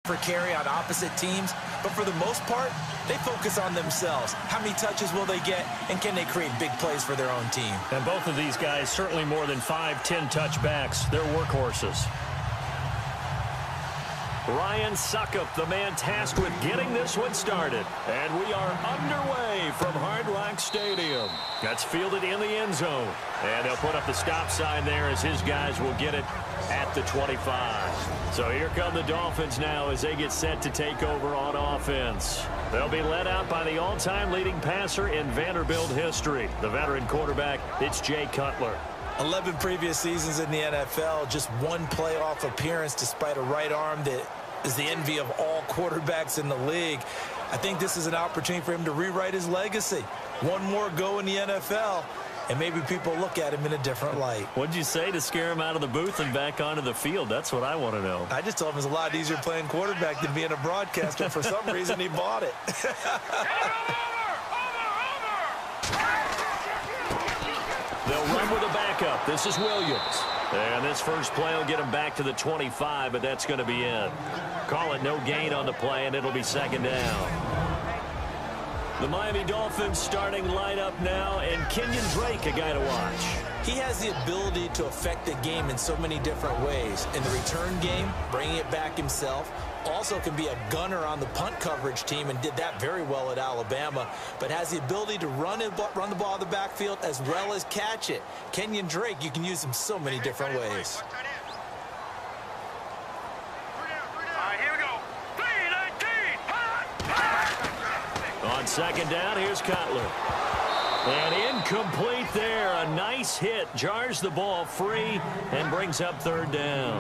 per carry on opposite teams, but for the most part, they focus on themselves. How many touches will they get, and can they create big plays for their own team? And both of these guys certainly more than 5-10 touchbacks. They're workhorses. Ryan Suckup, the man tasked with getting this one started. And we are underway from Hard Rock Stadium. That's fielded in the end zone. And they'll put up the stop sign there as his guys will get it at the 25. So here come the Dolphins now as they get set to take over on offense. They'll be led out by the all-time leading passer in Vanderbilt history, the veteran quarterback. It's Jay Cutler. 11 previous seasons in the NFL, just one playoff appearance despite a right arm that is the envy of all quarterbacks in the league. I think this is an opportunity for him to rewrite his legacy. One more go in the NFL, and maybe people look at him in a different light. What'd you say to scare him out of the booth and back onto the field? That's what I want to know. I just told him it's a lot easier playing quarterback than being a broadcaster. For some reason, he bought it. They'll run with a backup. This is Williams. And this first play will get him back to the 25, but that's going to be it. Colin, no gain on the play, and it'll be second down. The Miami Dolphins starting lineup now, and Kenyon Drake, a guy to watch. He has the ability to affect the game in so many different ways. In the return game, bringing it back himself. Also can be a gunner on the punt coverage team and did that very well at Alabama, but has the ability to run the ball out of the backfield as well as catch it. Kenyon Drake, you can use him so many different ways. On second down, here's Cutler. And incomplete there. A nice hit. Jars the ball free and brings up third down.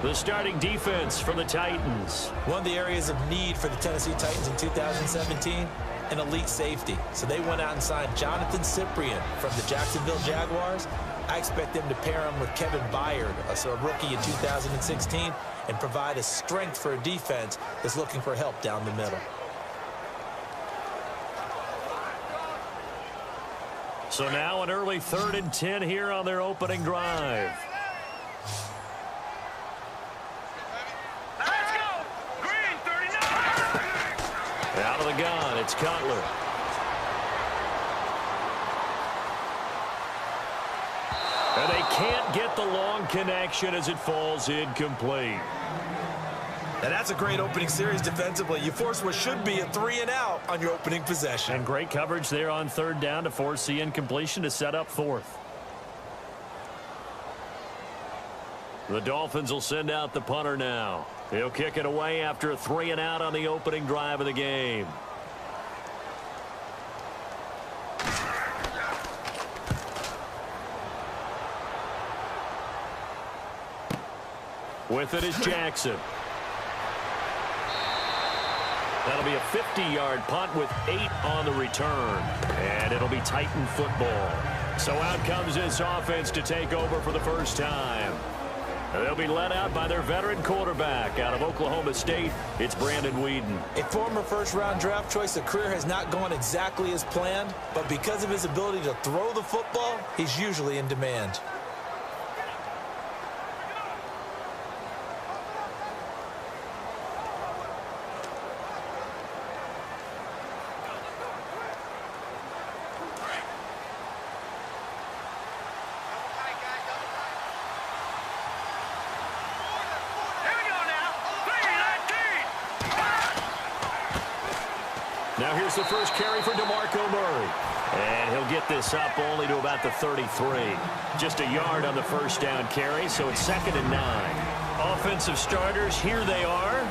The starting defense for the Titans. One of the areas of need for the Tennessee Titans in 2017, an elite safety. So they went out and signed Jonathan Cyprien from the Jacksonville Jaguars. I expect them to pair him with Kevin Byard, a rookie in 2016, and provide a strength for a defense that's looking for help down the middle. So now an early 3rd and 10 here on their opening drive. Out of the gun, it's Cutler. And they can't get the long connection as it falls incomplete. And that's a great opening series defensively. You force what should be a 3-and-out on your opening possession. And great coverage there on third down to force the incompletion to set up fourth. The Dolphins will send out the punter now. He'll kick it away after a 3-and-out on the opening drive of the game. With it is Jackson. That'll be a 50-yard punt with 8 on the return. And it'll be Titan football. So out comes this offense to take over for the first time. They'll be led out by their veteran quarterback out of Oklahoma State. It's Brandon Weeden. A former first-round draft choice, the career has not gone exactly as planned, but because of his ability to throw the football, he's usually in demand. Now here's the first carry for DeMarco Murray. And he'll get this up only to about the 33. Just a yard on the first down carry, so it's 2nd and 9. Offensive starters, here they are.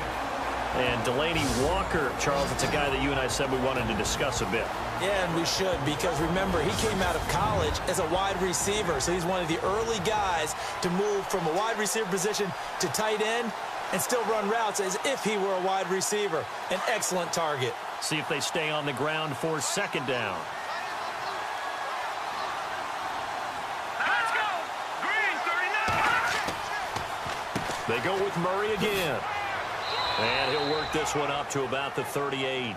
And Delaney Walker, Charles, it's a guy that you and I said we wanted to discuss a bit. Yeah, and we should, because remember, he came out of college as a wide receiver, so he's one of the early guys to move from a wide receiver position to tight end and still run routes as if he were a wide receiver. An excellent target. See if they stay on the ground for 2nd down. Let's go! Green 39! They go with Murray again. And he'll work this one up to about the 38.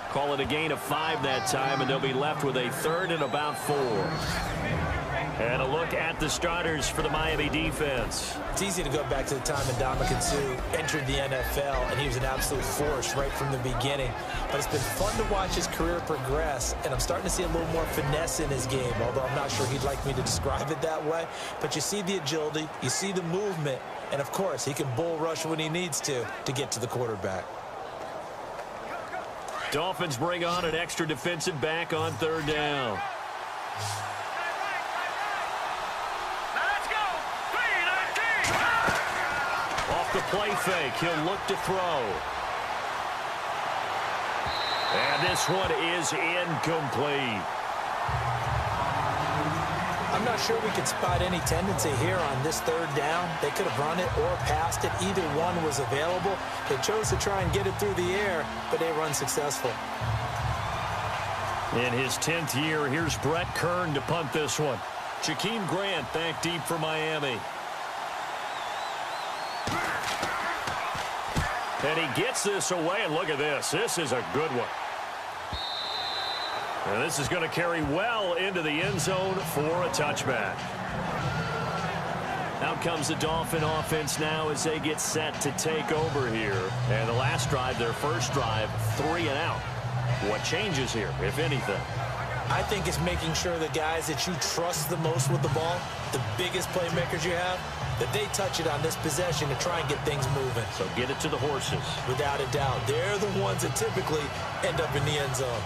Call it a gain of 5 that time, and they'll be left with a 3rd and about 4. And a look at the starters for the Miami defense. It's easy to go back to the time Ndamukong Suh entered the NFL, and he was an absolute force right from the beginning. But it's been fun to watch his career progress, and I'm starting to see a little more finesse in his game, although I'm not sure he'd like me to describe it that way. But you see the agility, you see the movement, and, of course, he can bull rush when he needs to get to the quarterback. Dolphins bring on an extra defensive back on third down. Off the play fake, he'll look to throw. And this one is incomplete. I'm not sure we could spot any tendency here on this third down. They could have run it or passed it. Either one was available. They chose to try and get it through the air, but they were unsuccessful. In his 10th year, here's Brett Kern to punt this one. Jakeem Grant back deep for Miami. And he gets this away, and look at this. This is a good one. And this is going to carry well into the end zone for a touchback. Out comes the Dolphin offense now as they get set to take over here. And the last drive, their first drive, 3 and out. What changes here, if anything? I think it's making sure the guys that you trust the most with the ball, the biggest playmakers you have, that they touch it on this possession to try and get things moving. So get it to the horses. Without a doubt. They're the ones that typically end up in the end zone.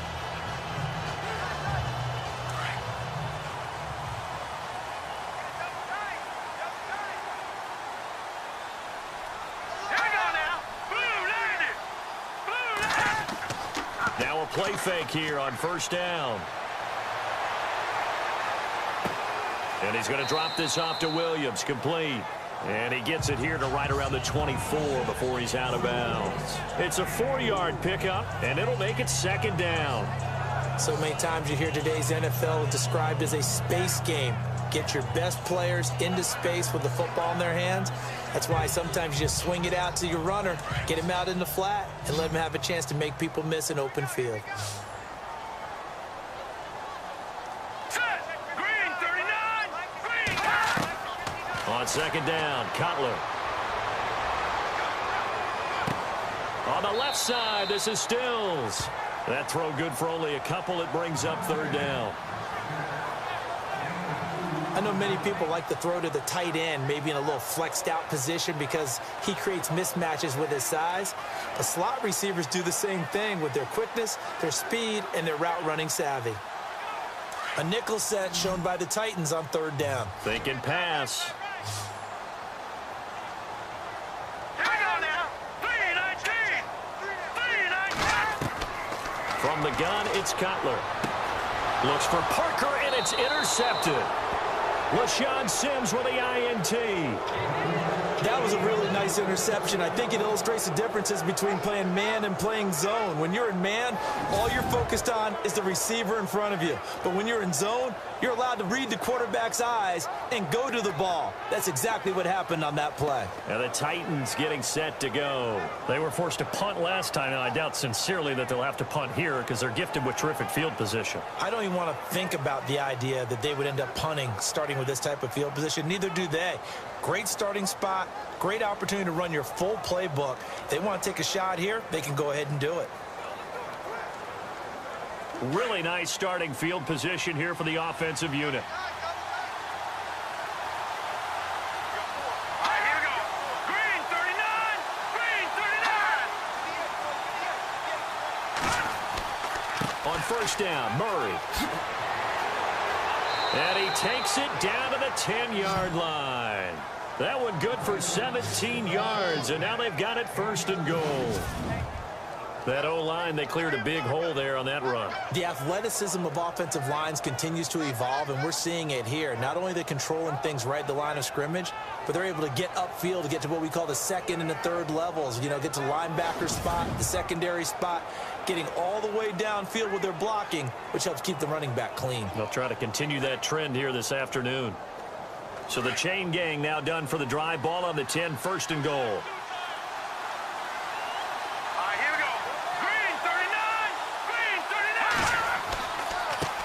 Now a play fake here on first down. And he's going to drop this off to Williams, complete. And he gets it here to right around the 24 before he's out of bounds. It's a 4-yard pickup, and it'll make it second down. So many times you hear today's NFL described as a space game. Get your best players into space with the football in their hands. That's why sometimes you just swing it out to your runner, get him out in the flat, and let him have a chance to make people miss an open field. On second down, Cutler. On the left side, this is Stills. That throw good for only a couple. It brings up third down. I know many people like to throw to the tight end, maybe in a little flexed out position because he creates mismatches with his size. But slot receivers do the same thing with their quickness, their speed, and their route running savvy. A nickel set shown by the Titans on third down. Thinking pass. From the gun, it's Cutler. Looks for Parker, and it's intercepted. LaShawn Sims with the INT. That was a really nice interception. I think it illustrates the differences between playing man and playing zone. When you're in man, all you're focused on is the receiver in front of you. But when you're in zone, you're allowed to read the quarterback's eyes and go to the ball. That's exactly what happened on that play. And the Titans getting set to go. They were forced to punt last time, and I doubt sincerely that they'll have to punt here because they're gifted with terrific field position. I don't even want to think about the idea that they would end up punting starting with this type of field position. Neither do they. Great starting spot, great opportunity to run your full playbook. If they want to take a shot here, they can go ahead and do it. Really nice starting field position here for the offensive unit. All right, here we go. Green 39. Green 39. On first down, Murray. And he takes it down to the 10-yard line. That one good for 17 yards, and now they've got it first and goal. That O-line, they cleared a big hole there on that run. The athleticism of offensive lines continues to evolve, and we're seeing it here. Not only are they controlling things right at the line of scrimmage, but they're able to get upfield to get to what we call the second and the third levels. You know, get to the linebacker spot, the secondary spot, getting all the way downfield with their blocking, which helps keep the running back clean. They'll try to continue that trend here this afternoon. So the chain gang now done for the drive. Ball on the 10, first and goal.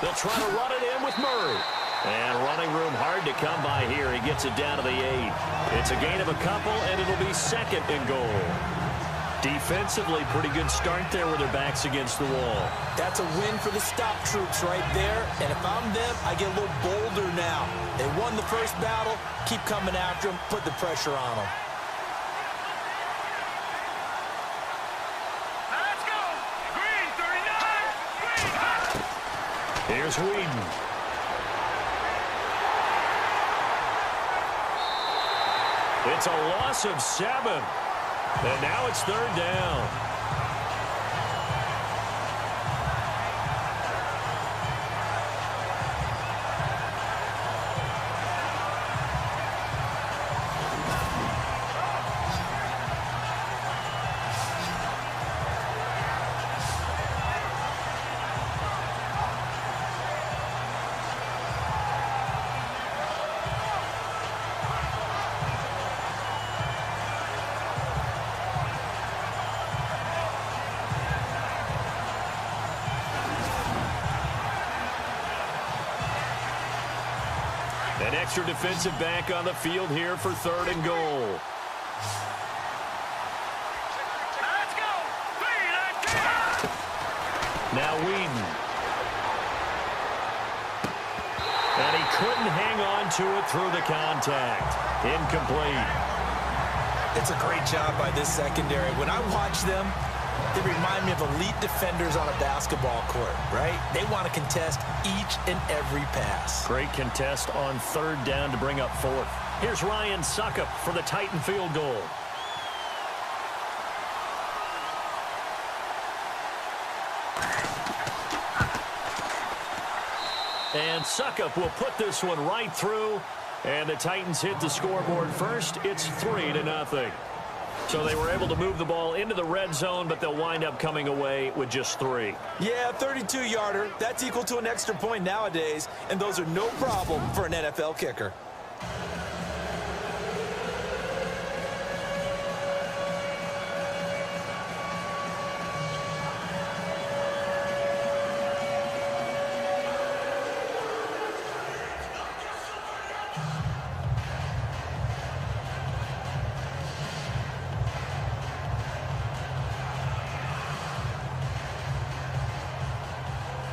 They'll try to run it in with Murray. And running room hard to come by here. He gets it down to the 8. It's a gain of a couple, and it'll be 2nd and goal. Defensively, pretty good start there with their backs against the wall. That's a win for the stop troops right there. And if I'm them, I get a little bolder now. They won the first battle. Keep coming after them. Put the pressure on them. Let's go. Green, 39. Green. Here's Weeden. It's a loss of 7. And now it's 3rd down. An extra defensive back on the field here for 3rd and goal. Let's go. Green, let's go. Now Weeden. And he couldn't hang on to it through the contact. Incomplete. It's a great job by this secondary. When I watch them, they remind me of elite defenders on a basketball court, right? They want to contest each and every pass. Great contest on 3rd down to bring up 4th. Here's Ryan Suckup for the Titan field goal. And Suckup will put this one right through. And the Titans hit the scoreboard first. It's 3-0. So they were able to move the ball into the red zone, but they'll wind up coming away with just 3. Yeah, 32-yarder. That's equal to an extra point nowadays, and those are no problem for an NFL kicker.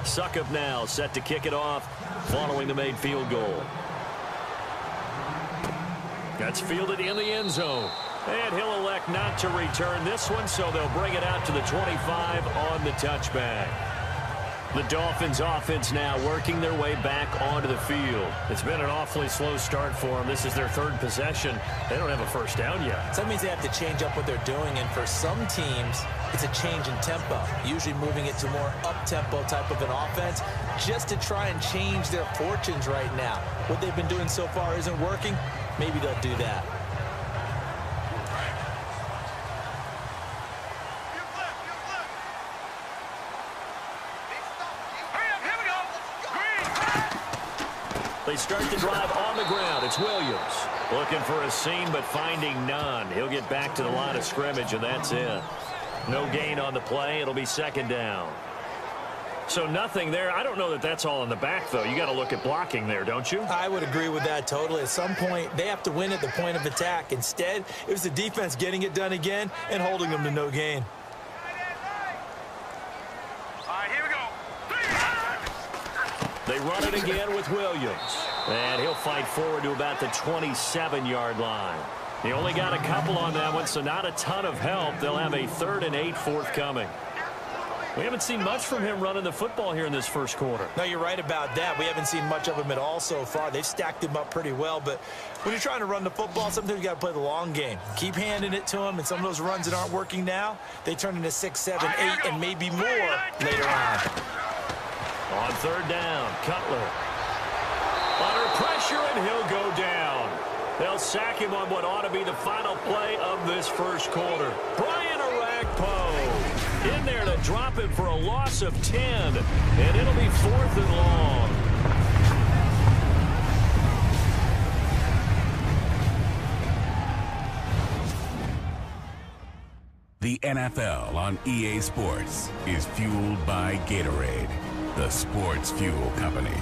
Suckup now set to kick it off following the made field goal. That's fielded in the end zone. And he'll elect not to return this one, so they'll bring it out to the 25 on the touchback. The Dolphins offense now working their way back onto the field. It's been an awfully slow start for them. This is their 3rd possession. They don't have a first down yet. So that means they have to change up what they're doing, and for some teams, it's a change in tempo, usually moving it to more up-tempo type of an offense just to try and change their fortunes right now. What they've been doing so far isn't working. Maybe they'll do that. They start the drive on the ground. It's Williams looking for a seam, but finding none. He'll get back to the line of scrimmage, and that's it. No gain on the play. It'll be 2nd down. So nothing there. I don't know that that's all in the back, though. You got to look at blocking there, don't you? I would agree with that totally. At some point, they have to win at the point of attack. Instead, it was the defense getting it done again and holding them to no gain. All right, here we go. They run it again with Williams. And he'll fight forward to about the 27-yard line. He only got a couple on that one, so not a ton of help. They'll have a 3rd and 8 forthcoming. We haven't seen much from him running the football here in this first quarter. No, you're right about that. We haven't seen much of him at all so far. They've stacked him up pretty well, but when you're trying to run the football, sometimes you got to play the long game. Keep handing it to him, and some of those runs that aren't working now, they turn into 6, 7, 8, and maybe more later on. On 3rd down, Cutler. Under pressure, and he'll go down. They'll sack him on what ought to be the final play of this first quarter. Brian Orakpo in there to drop him for a loss of 10, and it'll be 4th and long. The NFL on EA Sports is fueled by Gatorade, the sports fuel company.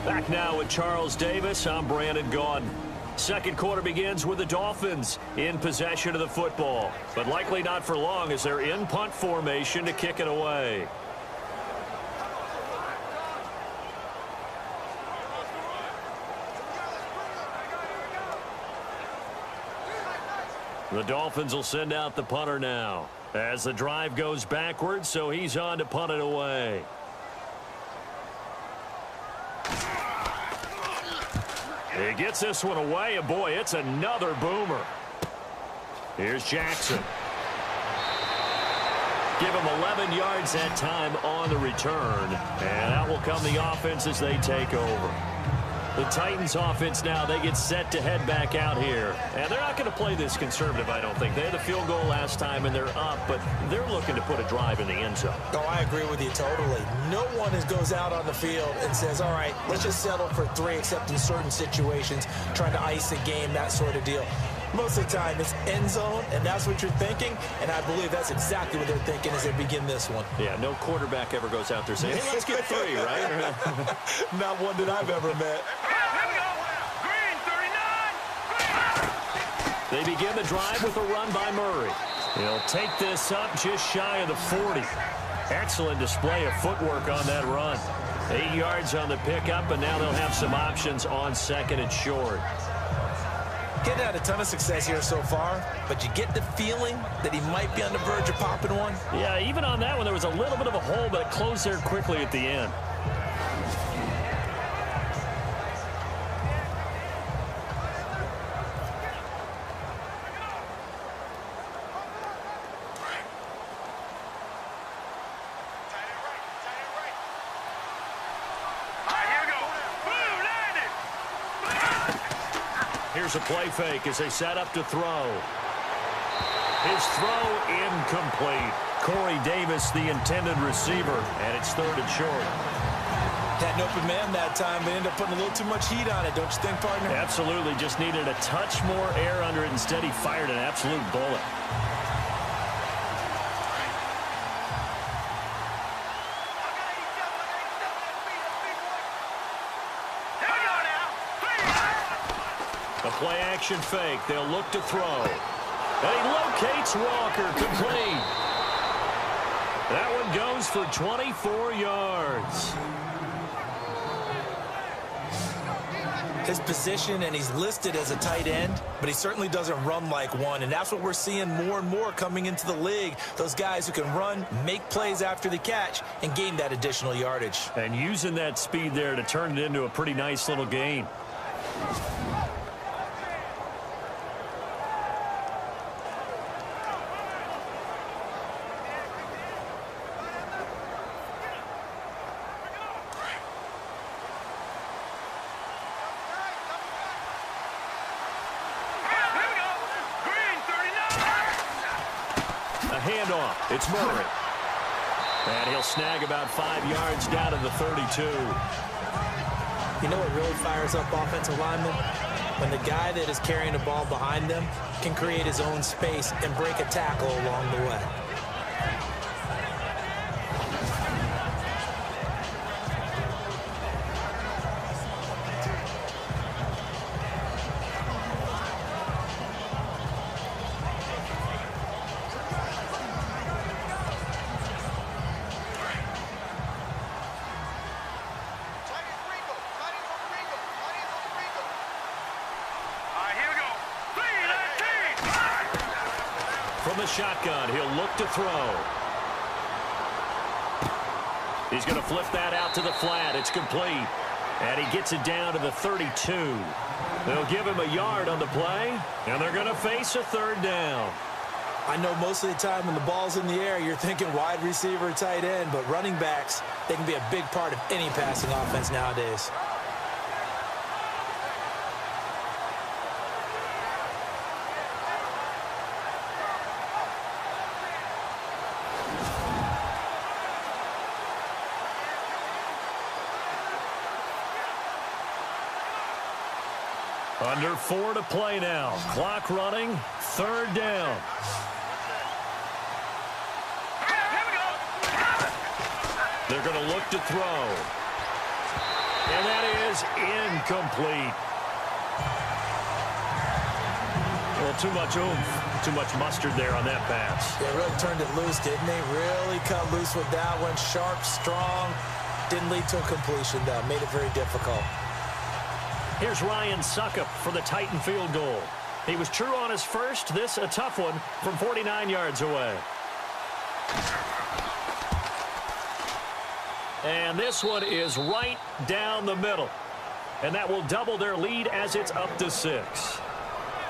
Back now with Charles Davis. I'm Brandon Gaudin. Second quarter begins with the Dolphins in possession of the football, but likely not for long as they're in punt formation to kick it away. The Dolphins will send out the punter now as the drive goes backwards, so he's on to punt it away. He gets this one away, and boy, it's another boomer. Here's Jackson. Give him 11 yards that time on the return, and out will come the offense as they take over. The Titans offense now, they get set to head back out here. And they're not going to play this conservative, I don't think. They had the field goal last time, and they're up, but they're looking to put a drive in the end zone. Oh, I agree with you totally. No one goes out on the field and says, all right, let's just settle for 3, except in certain situations, trying to ice a game, that sort of deal. Most of the time, it's end zone, and that's what you're thinking, and I believe that's exactly what they're thinking as they begin this one. Yeah, no quarterback ever goes out there saying, hey, let's get 3, right? Not one that I've ever met. Here we go. Green, 39. They begin the drive with a run by Murray. He'll take this up just shy of the 40. Excellent display of footwork on that run. 8 yards on the pickup, and now they'll have some options on second and short. Getting had a ton of success here so far, but you get the feeling that he might be on the verge of popping one. Yeah, even on that one, there was a little bit of a hole, but it closed there quickly at the end. Here's a play fake as they set up to throw. His throw incomplete. Corey Davis, the intended receiver, and it's 3rd and short. Had an open man that time, but ended up putting a little too much heat on it, don't you think, partner? Absolutely. Just needed a touch more air under it. Instead, he fired an absolute bullet. A play-action fake. They'll look to throw. And he locates Walker, complete. That one goes for 24 yards. His position, and he's listed as a tight end, but he certainly doesn't run like one, and that's what we're seeing more and more coming into the league. Those guys who can run, make plays after the catch, and gain that additional yardage. And using that speed there to turn it into a pretty nice little gain. Handoff. It's Murray. And he'll snag about 5 yards down to the 32. You know what really fires up offensive linemen? When the guy that is carrying the ball behind them can create his own space and break a tackle along the way. From the shotgun, he'll look to throw. He's going to flip that out to the flat. It's complete. And he gets it down to the 32. They'll give him a yard on the play, and they're going to face a 3rd down. I know most of the time when the ball's in the air, you're thinking wide receiver, tight end, but running backs, they can be a big part of any passing offense nowadays. Under 4 to play now. Clock running. 3rd down. They're going to look to throw. And that is incomplete. Well, too much oomph, too much mustard there on that pass. They really turned it loose, didn't they? Really cut loose with that one. Sharp, strong. Didn't lead to a completion, though. Made it very difficult. Here's Ryan Suckup for the Titan field goal. He was true on his first. This a tough one from 49 yards away. And this one is right down the middle. And that will double their lead as it's up to 6.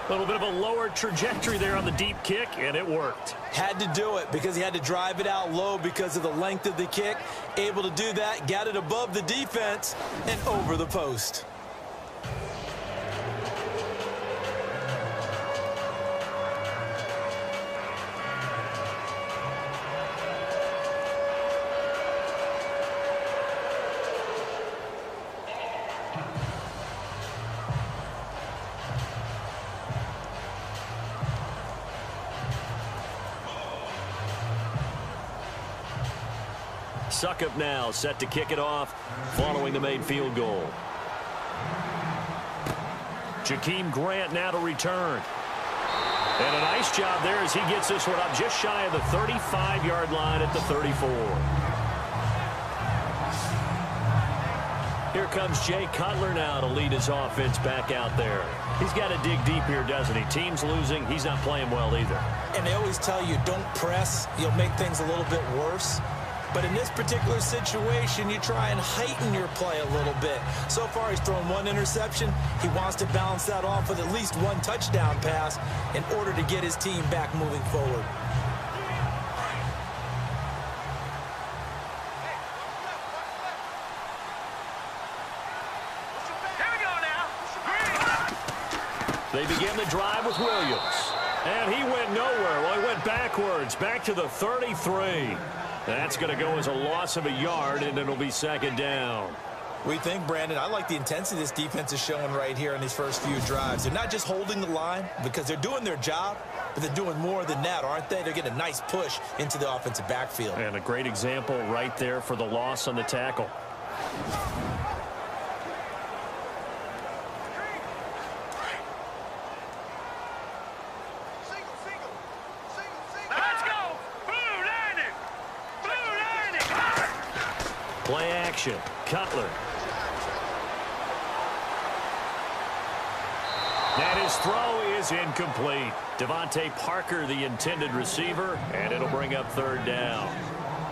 A little bit of a lower trajectory there on the deep kick, and it worked. Had to do it because he had to drive it out low because of the length of the kick. Able to do that, got it above the defense, and over the post. Suckup now set to kick it off following the made field goal. Jakeem Grant now to return. And a nice job there as he gets this one up just shy of the 35-yard line at the 34. Here comes Jay Cutler now to lead his offense back out there. He's got to dig deep here, doesn't he? Team's losing. He's not playing well either. And they always tell you, don't press. You'll make things a little bit worse. But in this particular situation, you try and heighten your play a little bit. So far, he's thrown one interception. He wants to balance that off with at least one touchdown pass in order to get his team back moving forward. Here we go now. They begin the drive with Williams. And he went nowhere. Well, he went backwards, back to the 33. That's going to go as a loss of a yard, and it'll be second down. We think, Brandon, I like the intensity this defense is showing right here in these first few drives. They're not just holding the line because they're doing their job, but they're doing more than that, aren't they? They're getting a nice push into the offensive backfield. And a great example right there for the loss on the tackle. Play action. Cutler. And his throw is incomplete. Devontae Parker, the intended receiver, and it'll bring up third down.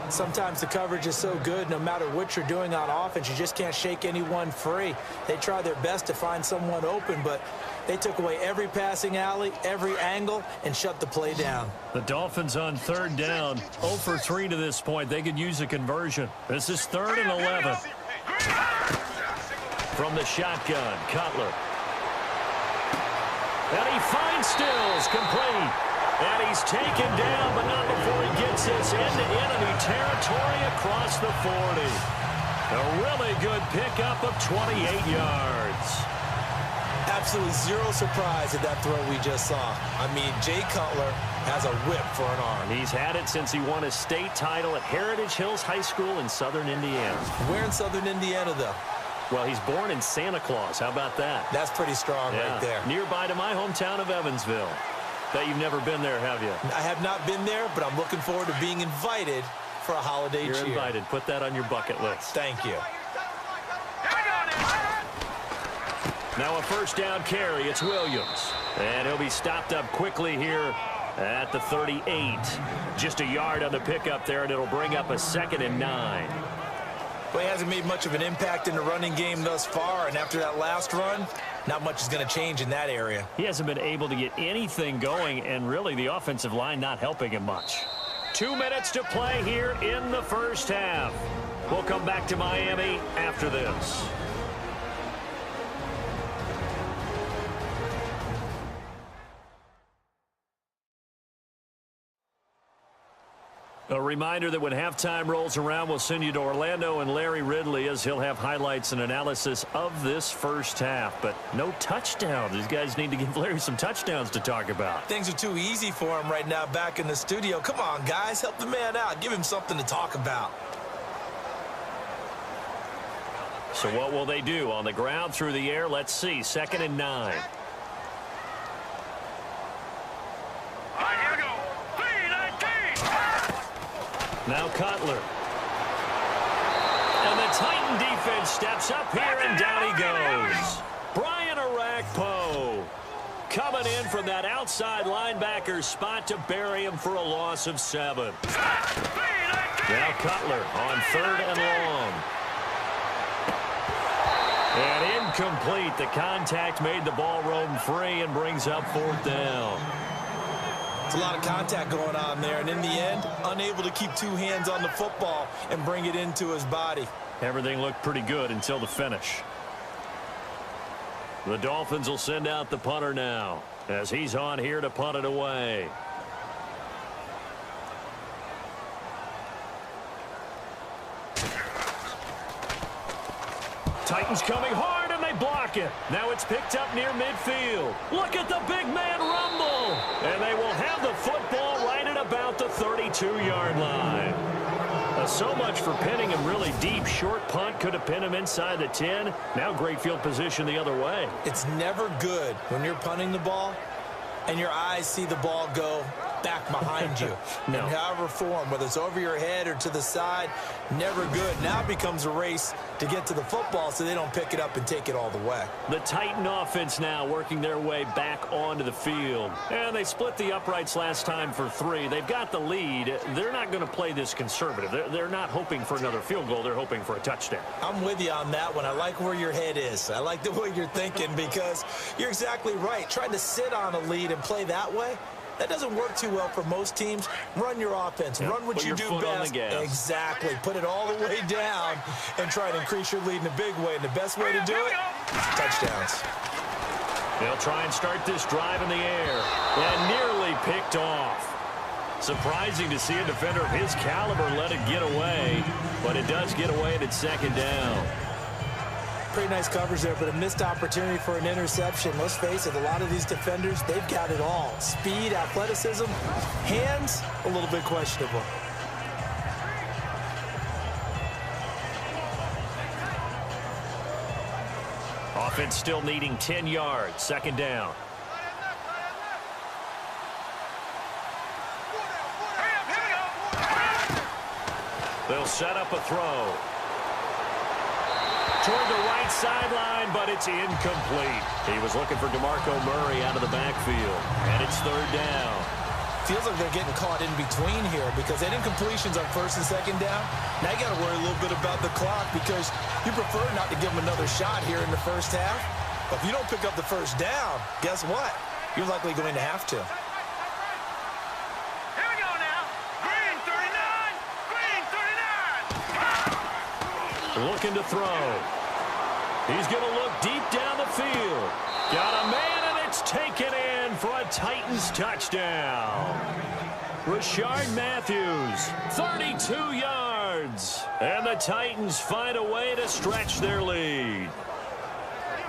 Sometimes the coverage is so good, no matter what you're doing on offense, you just can't shake anyone free. They try their best to find someone open, but they took away every passing alley, every angle, and shut the play down. The Dolphins on third down, 0 for 3 to this point. They could use a conversion. This is 3rd and 11. From the shotgun, Cutler. And he finds Stills, complete. And he's taken down, but not before he gets this into enemy territory across the 40. A really good pickup of 28 yards. Absolutely zero surprise at that throw we just saw. I mean, Jay Cutler has a whip for an arm. He's had it since he won a state title at Heritage Hills High School in southern Indiana. Where in southern Indiana, though? Well, he's born in Santa Claus. How about that? That's pretty strong right there. Nearby to my hometown of Evansville. Bet you've never been there, have you? I have not been there, but I'm looking forward to being invited for a holiday cheer. You're invited. Put that on your bucket list. Thank you. Now a first down carry. It's Williams. And he'll be stopped up quickly here at the 38. Just a yard on the pickup there, and it'll bring up a 2nd and 9. Well, he hasn't made much of an impact in the running game thus far, and after that last run, not much is going to change in that area. He hasn't been able to get anything going, and really the offensive line not helping him much. 2 minutes to play here in the first half. We'll come back to Miami after this. A reminder that when halftime rolls around, we'll send you to Orlando and Larry Ridley as he'll have highlights and analysis of this first half. But no touchdowns. These guys need to give Larry some touchdowns to talk about. Things are too easy for him right now back in the studio. Come on, guys. Help the man out. Give him something to talk about. So what will they do? On the ground, through the air? Let's see. 2nd and 9. All right, here we go. 3-19. Now Cutler. And the Titan defense steps up here, and down he goes. Brian Arakpo coming in from that outside linebacker spot to bury him for a loss of 7. Now Cutler on 3rd and long. And incomplete. The contact made the ball roam free and brings up 4th down. It's a lot of contact going on there, and in the end, unable to keep 2 hands on the football and bring it into his body. Everything looked pretty good until the finish. The Dolphins will send out the punter now as he's on here to punt it away. Titans coming hard, and they block it. Now it's picked up near midfield. Look at the big man rumble. And they will have the football right at about the 32-yard line. So much for pinning him really deep. Short punt could have pinned him inside the 10. Now great field position the other way. It's never good when you're punting the ball and your eyes see the ball go back behind you. No. In however form, whether it's over your head or to the side, never good. Now it becomes a race to get to the football so they don't pick it up and take it all the way. The Titan offense now working their way back onto the field. And they split the uprights last time for 3. They've got the lead. They're not going to play this conservative. They're not hoping for another field goal. They're hoping for a touchdown. I'm with you on that one. I like where your head is. I like the way you're thinking because you're exactly right. Trying to sit on a lead and play that way, that doesn't work too well for most teams. Run your offense. Run what you do best. Exactly. Put it all the way down and try to increase your lead in a big way. And the best way to do it is touchdowns. They'll try and start this drive in the air. And nearly picked off. Surprising to see a defender of his caliber let it get away. But it does get away and it's 2nd down. Pretty nice coverage there, but a missed opportunity for an interception. Let's face it, a lot of these defenders, they've got it all. Speed, athleticism, hands, a little bit questionable. Offense still needing 10 yards. 2nd down. They'll set up a throw. Toward the right sideline, but it's incomplete. He was looking for DeMarco Murray out of the backfield, and it's 3rd down. Feels like they're getting caught in between here because they had incompletions on 1st and 2nd down. Now you got to worry a little bit about the clock because you prefer not to give them another shot here in the first half. But if you don't pick up the 1st down, guess what? You're likely going to have to. Here we go now. Green 39. Green 39. Looking to throw. He's going to look deep down the field. Got a man, and it's taken in for a Titans touchdown. Rashard Matthews, 32 yards. And the Titans find a way to stretch their lead.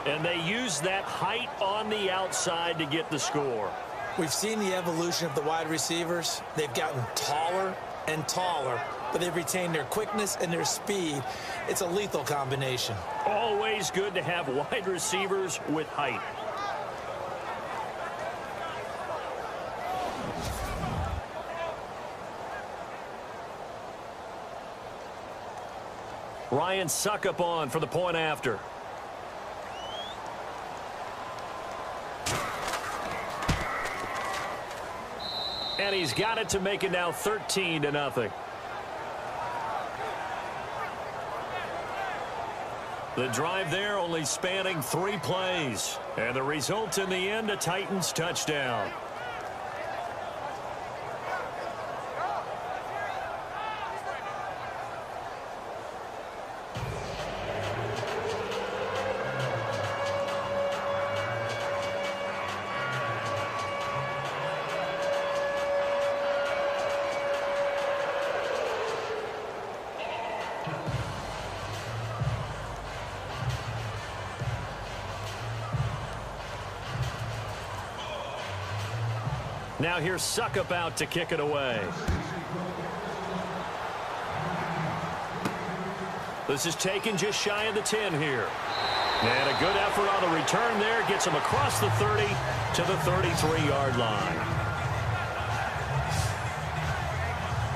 And they use that height on the outside to get the score. We've seen the evolution of the wide receivers. They've gotten taller and taller, but they've retained their quickness and their speed. It's a lethal combination. Always good to have wide receivers with height. Ryan Suckup on for the point after. And he's got it to make it now 13-0. The drive there only spanning 3 plays. And the result in the end, a Titans touchdown. Now here's Suckup out to kick it away. This is taken just shy of the 10 here. And a good effort on the return there. Gets him across the 30 to the 33-yard line.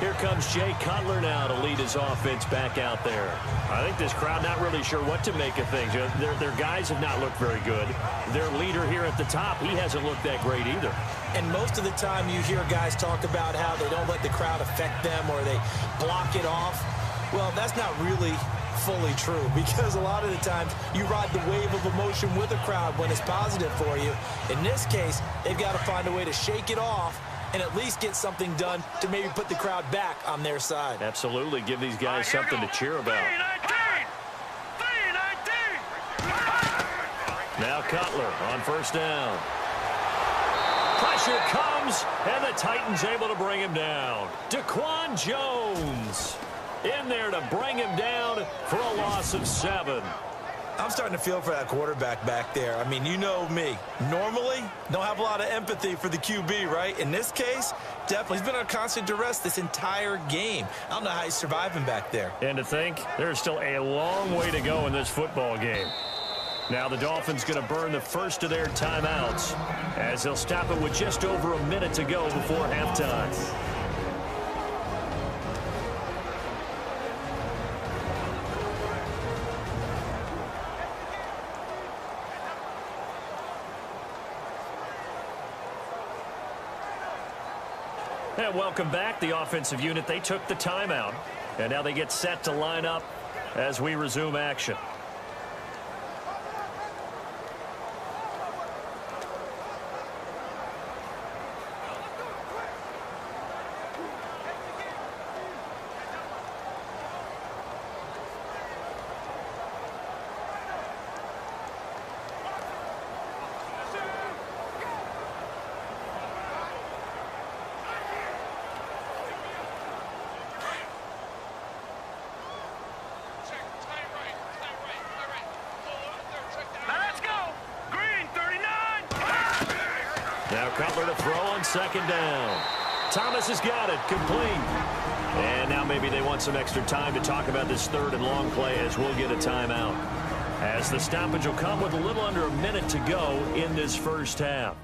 Here comes Jay Cutler now to lead his offense back out there. I think this crowd not really sure what to make of things. Their guys have not looked very good. Their leader here at the top, he hasn't looked that great either. And most of the time you hear guys talk about how they don't let the crowd affect them or they block it off. Well, that's not really fully true, because a lot of the times you ride the wave of emotion with a crowd when it's positive for you. In this case, they've got to find a way to shake it off and at least get something done to maybe put the crowd back on their side. Absolutely. Give these guys something to cheer about. Now Cutler on first down. Pressure comes, and the Titans able to bring him down. Daquan Jones in there to bring him down for a loss of 7. I'm starting to feel for that quarterback back there. I mean, you know me. Normally, don't have a lot of empathy for the QB, right? In this case, definitely. He's been on constant duress this entire game. I don't know how he's surviving back there. And to think, there's still a long way to go in this football game. Now the Dolphins going to burn the first of their timeouts as they'll stop it with just over a minute to go before halftime. And welcome back. The offensive unit, they took the timeout. And now they get set to line up as we resume action. Now Cutler to throw on second down. Thomas has got it, complete. And now maybe they want some extra time to talk about this third and long play as we'll get a timeout. As the stoppage will come with a little under a minute to go in this first half.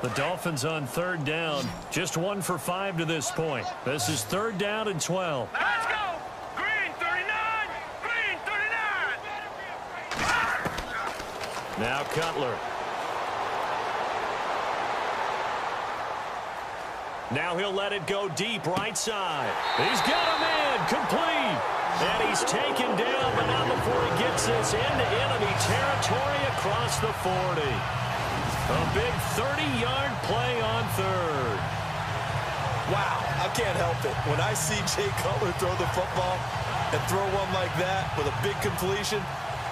The Dolphins on third down, just 1 for 5 to this point. This is third down and 12. Let's go! Green 39! Green 39! Now Cutler. Now he'll let it go deep right side. He's got a man, complete. And he's taken down, but not before he gets this into enemy territory across the 40. A big 30-yard play on third. Wow, I can't help it. When I see Jay Cutler throw the football and throw one like that with a big completion,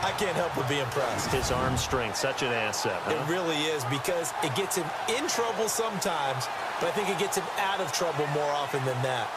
I can't help but be impressed. His arm strength, such an asset. Huh? It really is, because it gets him in trouble sometimes, but I think it gets him out of trouble more often than that.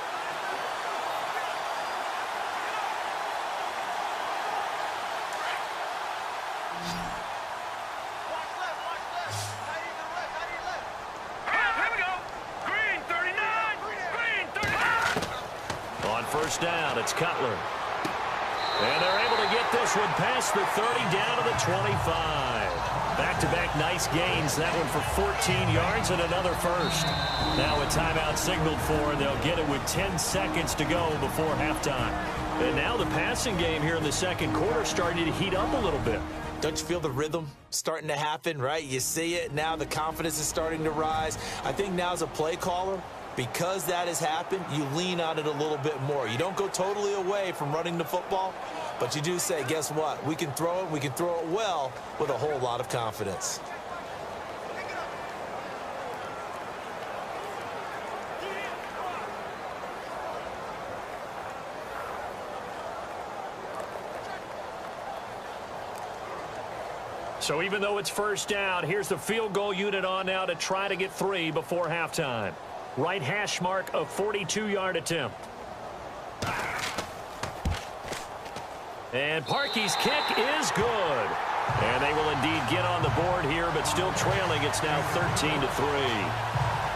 First down, it's Cutler. And they're able to get this one past the 30 down to the 25. Back-to-back nice gains. That one for 14 yards and another first. Now a timeout signaled for, and they'll get it with 10 seconds to go before halftime. And now the passing game here in the second quarter starting to heat up a little bit. Don't you feel the rhythm starting to happen, right? You see it. Now the confidence is starting to rise. I think now as a play caller, because that has happened, you lean on it a little bit more. You don't go totally away from running the football, but you do say, guess what? We can throw it well with a whole lot of confidence. So even though it's first down, here's the field goal unit on now to try to get 3 before halftime. Right hash mark of 42-yard attempt. And Parkey's kick is good. And they will indeed get on the board here, but still trailing. It's now 13-3.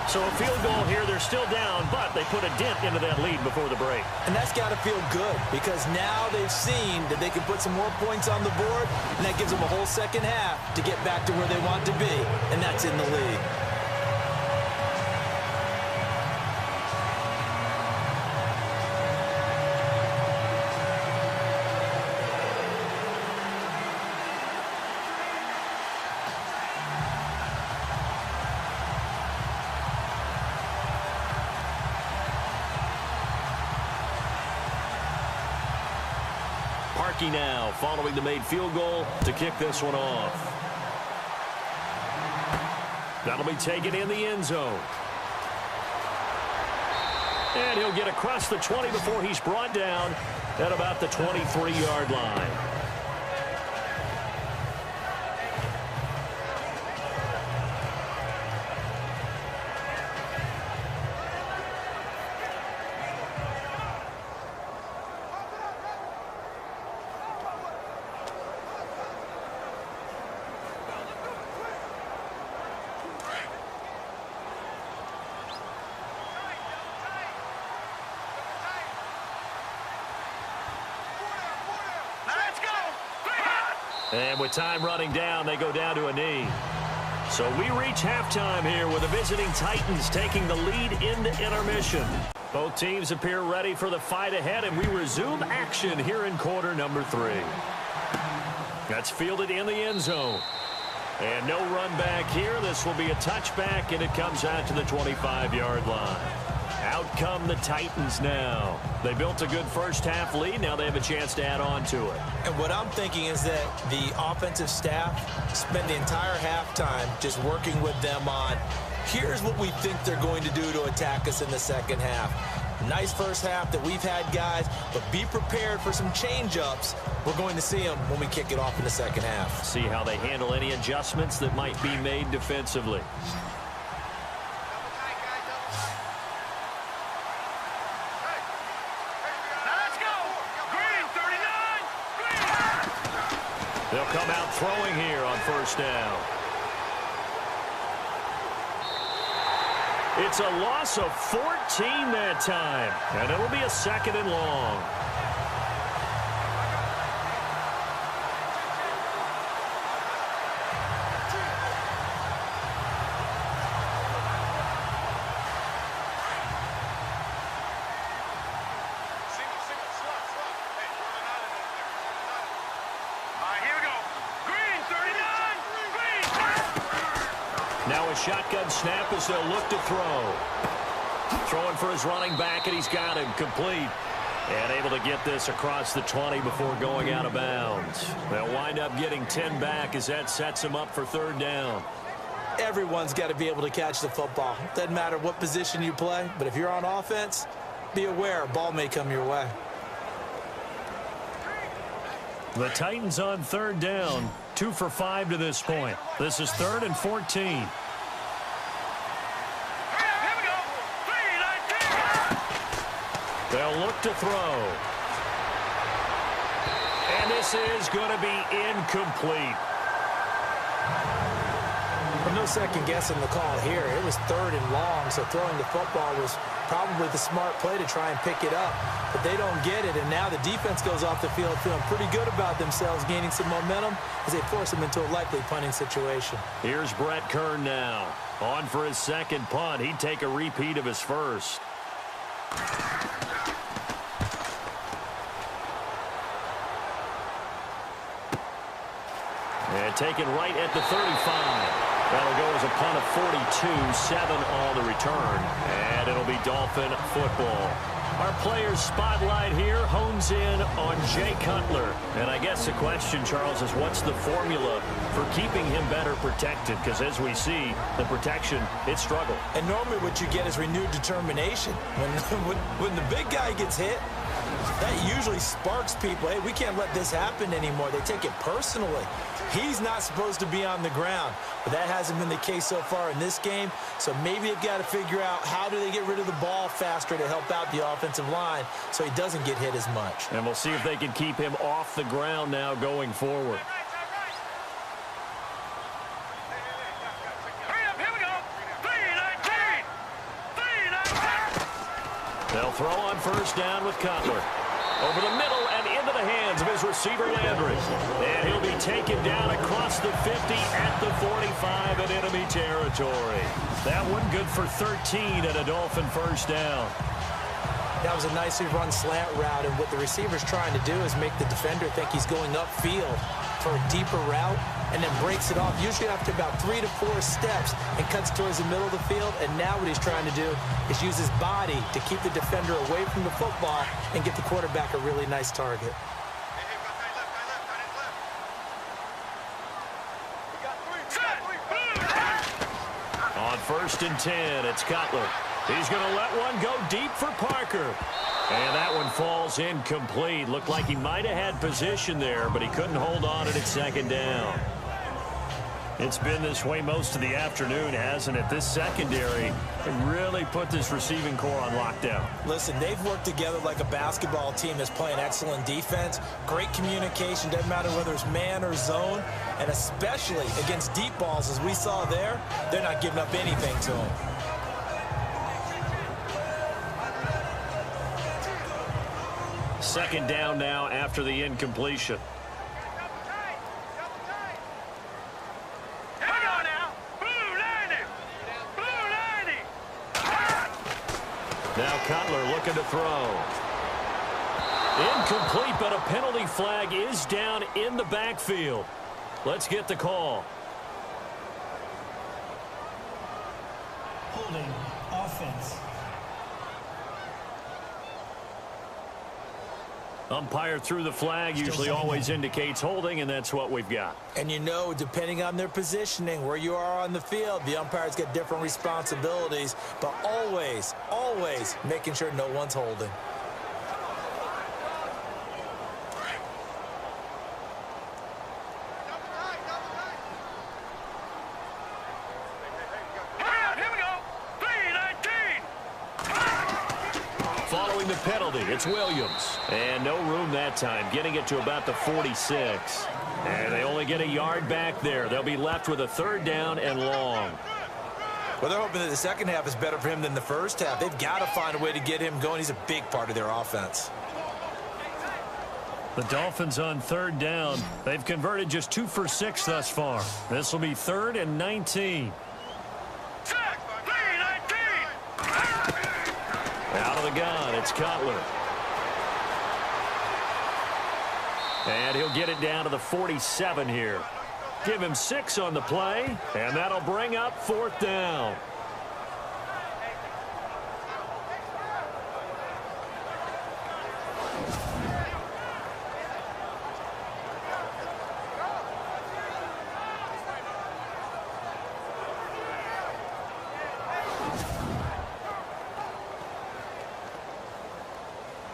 So a field goal here, they're still down, but they put a dent into that lead before the break. And that's got to feel good because now they've seen that they can put some more points on the board, and that gives them a whole second half to get back to where they want to be, and that's in the lead. Parkey now following the made field goal to kick this one off. That'll be taken in the end zone. And he'll get across the 20 before he's brought down at about the 23-yard line. And with time running down, they go down to a knee. So we reach halftime here with the visiting Titans taking the lead into intermission. Both teams appear ready for the fight ahead, and we resume action here in quarter number 3. That's fielded in the end zone. And no run back here. This will be a touchback, and it comes out to the 25-yard line. Out come the Titans now. They built a good first-half lead. Now they have a chance to add on to it. And what I'm thinking is that the offensive staff spent the entire halftime just working with them on, here's what we think they're going to do to attack us in the second half. Nice first half that we've had, guys, but be prepared for some change-ups. We're going to see them when we kick it off in the second half. See how they handle any adjustments that might be made defensively. They'll come out throwing here on first down. It's a loss of 14 that time, and it'll be a second and long. Shotgun snap as they'll look to throw. Throwing for his running back, and he's got him complete. And able to get this across the 20 before going out of bounds. They'll wind up getting 10 back as that sets him up for third down. Everyone's got to be able to catch the football. Doesn't matter what position you play, but if you're on offense, be aware a ball may come your way. The Titans on third down, 2 for 5 to this point. This is 3rd and 14. They'll look to throw. And this is going to be incomplete. Well, no second guessing the call here. It was 3rd and long, so throwing the football was probably the smart play to try and pick it up. But they don't get it, and now the defense goes off the field feeling pretty good about themselves, gaining some momentum as they force them into a likely punting situation. Here's Brett Kern now. On for his second punt. He'd take a repeat of his first. And taken right at the 35. That'll go as a punt of 42, 7 on the return. And it'll be Dolphin football. Our players spotlight here hones in on Jay Cutler. And I guess the question, Charles, is what's the formula for keeping him better protected? Because as we see, the protection, it struggled. And normally what you get is renewed determination. When the big guy gets hit, That usually sparks people. Hey, we can't let this happen anymore. They take it personally. He's not supposed to be on the ground, but that hasn't been the case so far in this game. So maybe they've got to figure out how do they get rid of the ball faster to help out the offensive line so he doesn't get hit as much. And we'll see if they can keep him off the ground now going forward. They'll throw on first down with Cutler. Over the middle and into the hands of his receiver, Landry. And he'll be taken down across the 50 at the 45 in enemy territory. That one good for 13 and a Dolphin first down. That was a nicely run slant route, and what the receiver's trying to do is make the defender think he's going upfield for a deeper route and then breaks it off, usually after about 3 to 4 steps, and cuts towards the middle of the field. And now what he's trying to do is use his body to keep the defender away from the football and get the quarterback a really nice target. On first and 10, it's Cutler. He's going to let one go deep for Parker. And that one falls incomplete. Looked like he might have had position there, but he couldn't hold on at its second down. It's been this way most of the afternoon, hasn't it? This secondary really put this receiving core on lockdown. Listen, they've worked together like a basketball team that's playing excellent defense. Great communication, doesn't matter whether it's man or zone. And especially against deep balls, as we saw there, they're not giving up anything to them. Second down now after the incompletion. Now Cutler looking to throw. Incomplete, but a penalty flag is down in the backfield. Let's get the call. Holding offense. Umpire threw the flag, usually always indicates holding, and that's what we've got. And you know, depending on their positioning, where you are on the field, the umpires get different responsibilities, but always, always making sure no one's holding. Following the penalty, it's Williams. And no room that time, getting it to about the 46. And they only get a yard back there. They'll be left with a third down and long. Well, they're hoping that the second half is better for him than the first half. They've got to find a way to get him going. He's a big part of their offense. The Dolphins on third down. They've converted just 2 for 6 thus far. This will be 3rd and 19. Out of the gun, it's Cutler. And he'll get it down to the 47 here. Give him 6 on the play, and that'll bring up 4th down.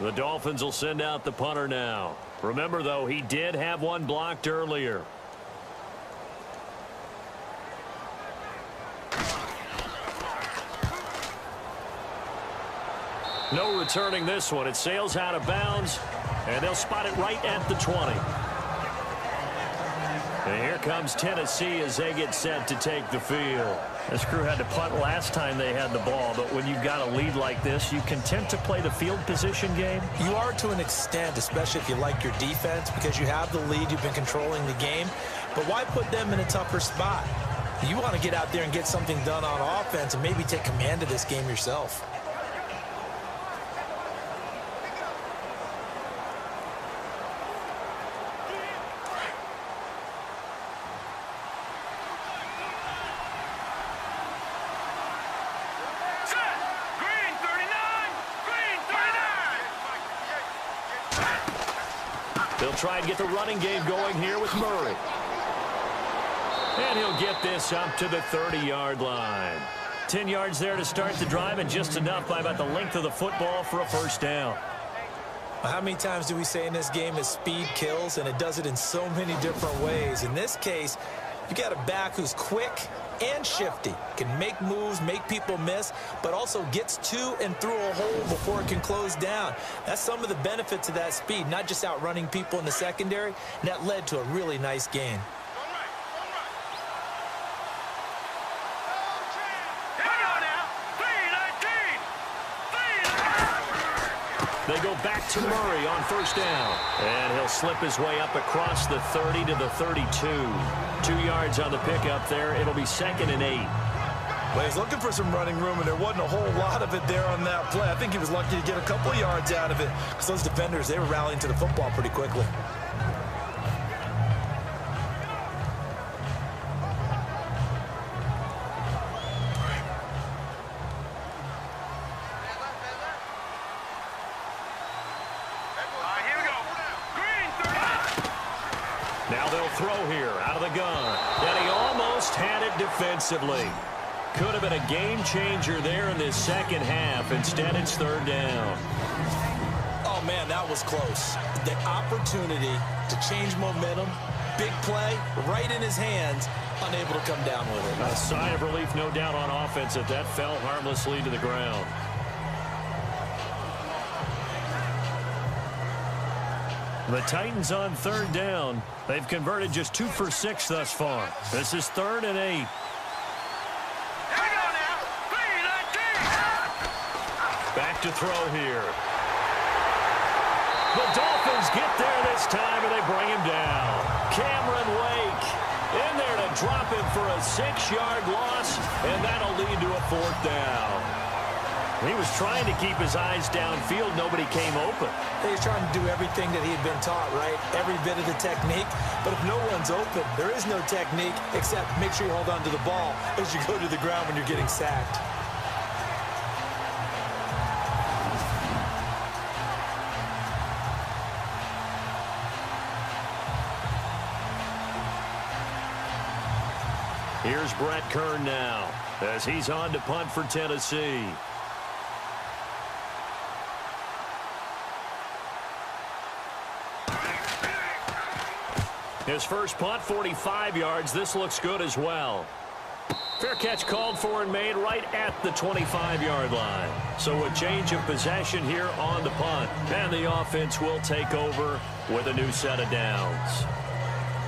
The Dolphins will send out the punter now. Remember, though, he did have one blocked earlier. No returning this one. It sails out of bounds, and they'll spot it right at the 20. And here comes Tennessee as they get set to take the field. This crew had to punt last time they had the ball, but when you've got a lead like this, you content to play the field position game? You are to an extent, especially if you like your defense, because you have the lead, you've been controlling the game. But why put them in a tougher spot? You want to get out there and get something done on offense and maybe take command of this game yourself. They'll try and get the running game going here with Murray. And he'll get this up to the 30-yard line. 10 yards there to start the drive, and just enough by about the length of the football for a first down. How many times do we say in this game that speed kills, and it does it in so many different ways? In this case, you got a back who's quick and shifty, can make moves, make people miss, but also gets to and through a hole before it can close down. That's some of the benefits of that speed, not just outrunning people in the secondary, and that led to a really nice gain. They go back to Murray on first down. And he'll slip his way up across the 30 to the 32. 2 yards on the pickup there. It'll be 2nd and 8. Well, he's looking for some running room, and there wasn't a whole lot of it there on that play. I think he was lucky to get a couple of yards out of it because those defenders, they were rallying to the football pretty quickly. Now they'll throw here out of the gun. And he almost had it defensively. Could have been a game changer there in this second half. Instead, it's 3rd down. Oh, man, that was close. The opportunity to change momentum, big play, right in his hands, unable to come down with it. A sigh of relief, no doubt, on offense that fell harmlessly to the ground. The Titans on 3rd down. They've converted just 2 for 6 thus far. This is 3rd and 8. Back to throw here. The Dolphins get there this time, and they bring him down. Cameron Wake in there to drop him for a 6-yard loss, and that'll lead to a 4th down. He was trying to keep his eyes downfield. Nobody came open. He was trying to do everything that he had been taught, right? Every bit of the technique. But if no one's open, there is no technique except make sure you hold on to the ball as you go to the ground when you're getting sacked. Here's Brett Kern now as he's on to punt for Tennessee. His first punt, 45 yards. This looks good as well. Fair catch called for and made right at the 25-yard line. So a change of possession here on the punt. And the offense will take over with a new set of downs.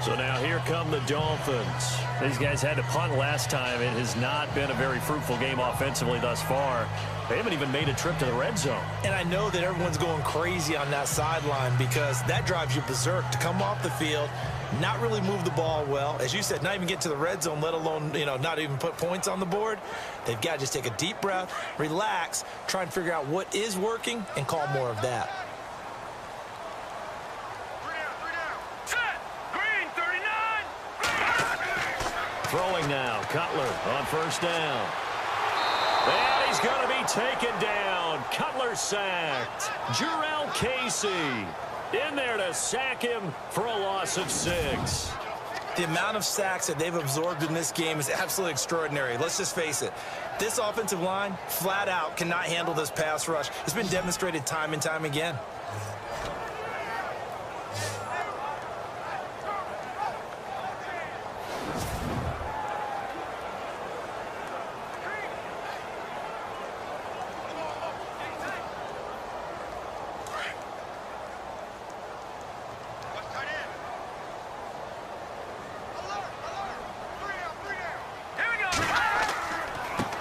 So now here come the Dolphins. These guys had to punt last time. It has not been a very fruitful game offensively thus far. They haven't even made a trip to the red zone. And I know that everyone's going crazy on that sideline because that drives you berserk to come off the field, not really move the ball well. As you said, not even get to the red zone, let alone, not even put points on the board. They've got to just take a deep breath, relax, try and figure out what is working, and call more of that. Throwing now, Cutler on first down. And he's going to be taken down. Cutler sacked. Jurrell Casey in there to sack him for a loss of 6. The amount of sacks that they've absorbed in this game is absolutely extraordinary. Let's just face it. This offensive line, flat out, cannot handle this pass rush. It's been demonstrated time and time again.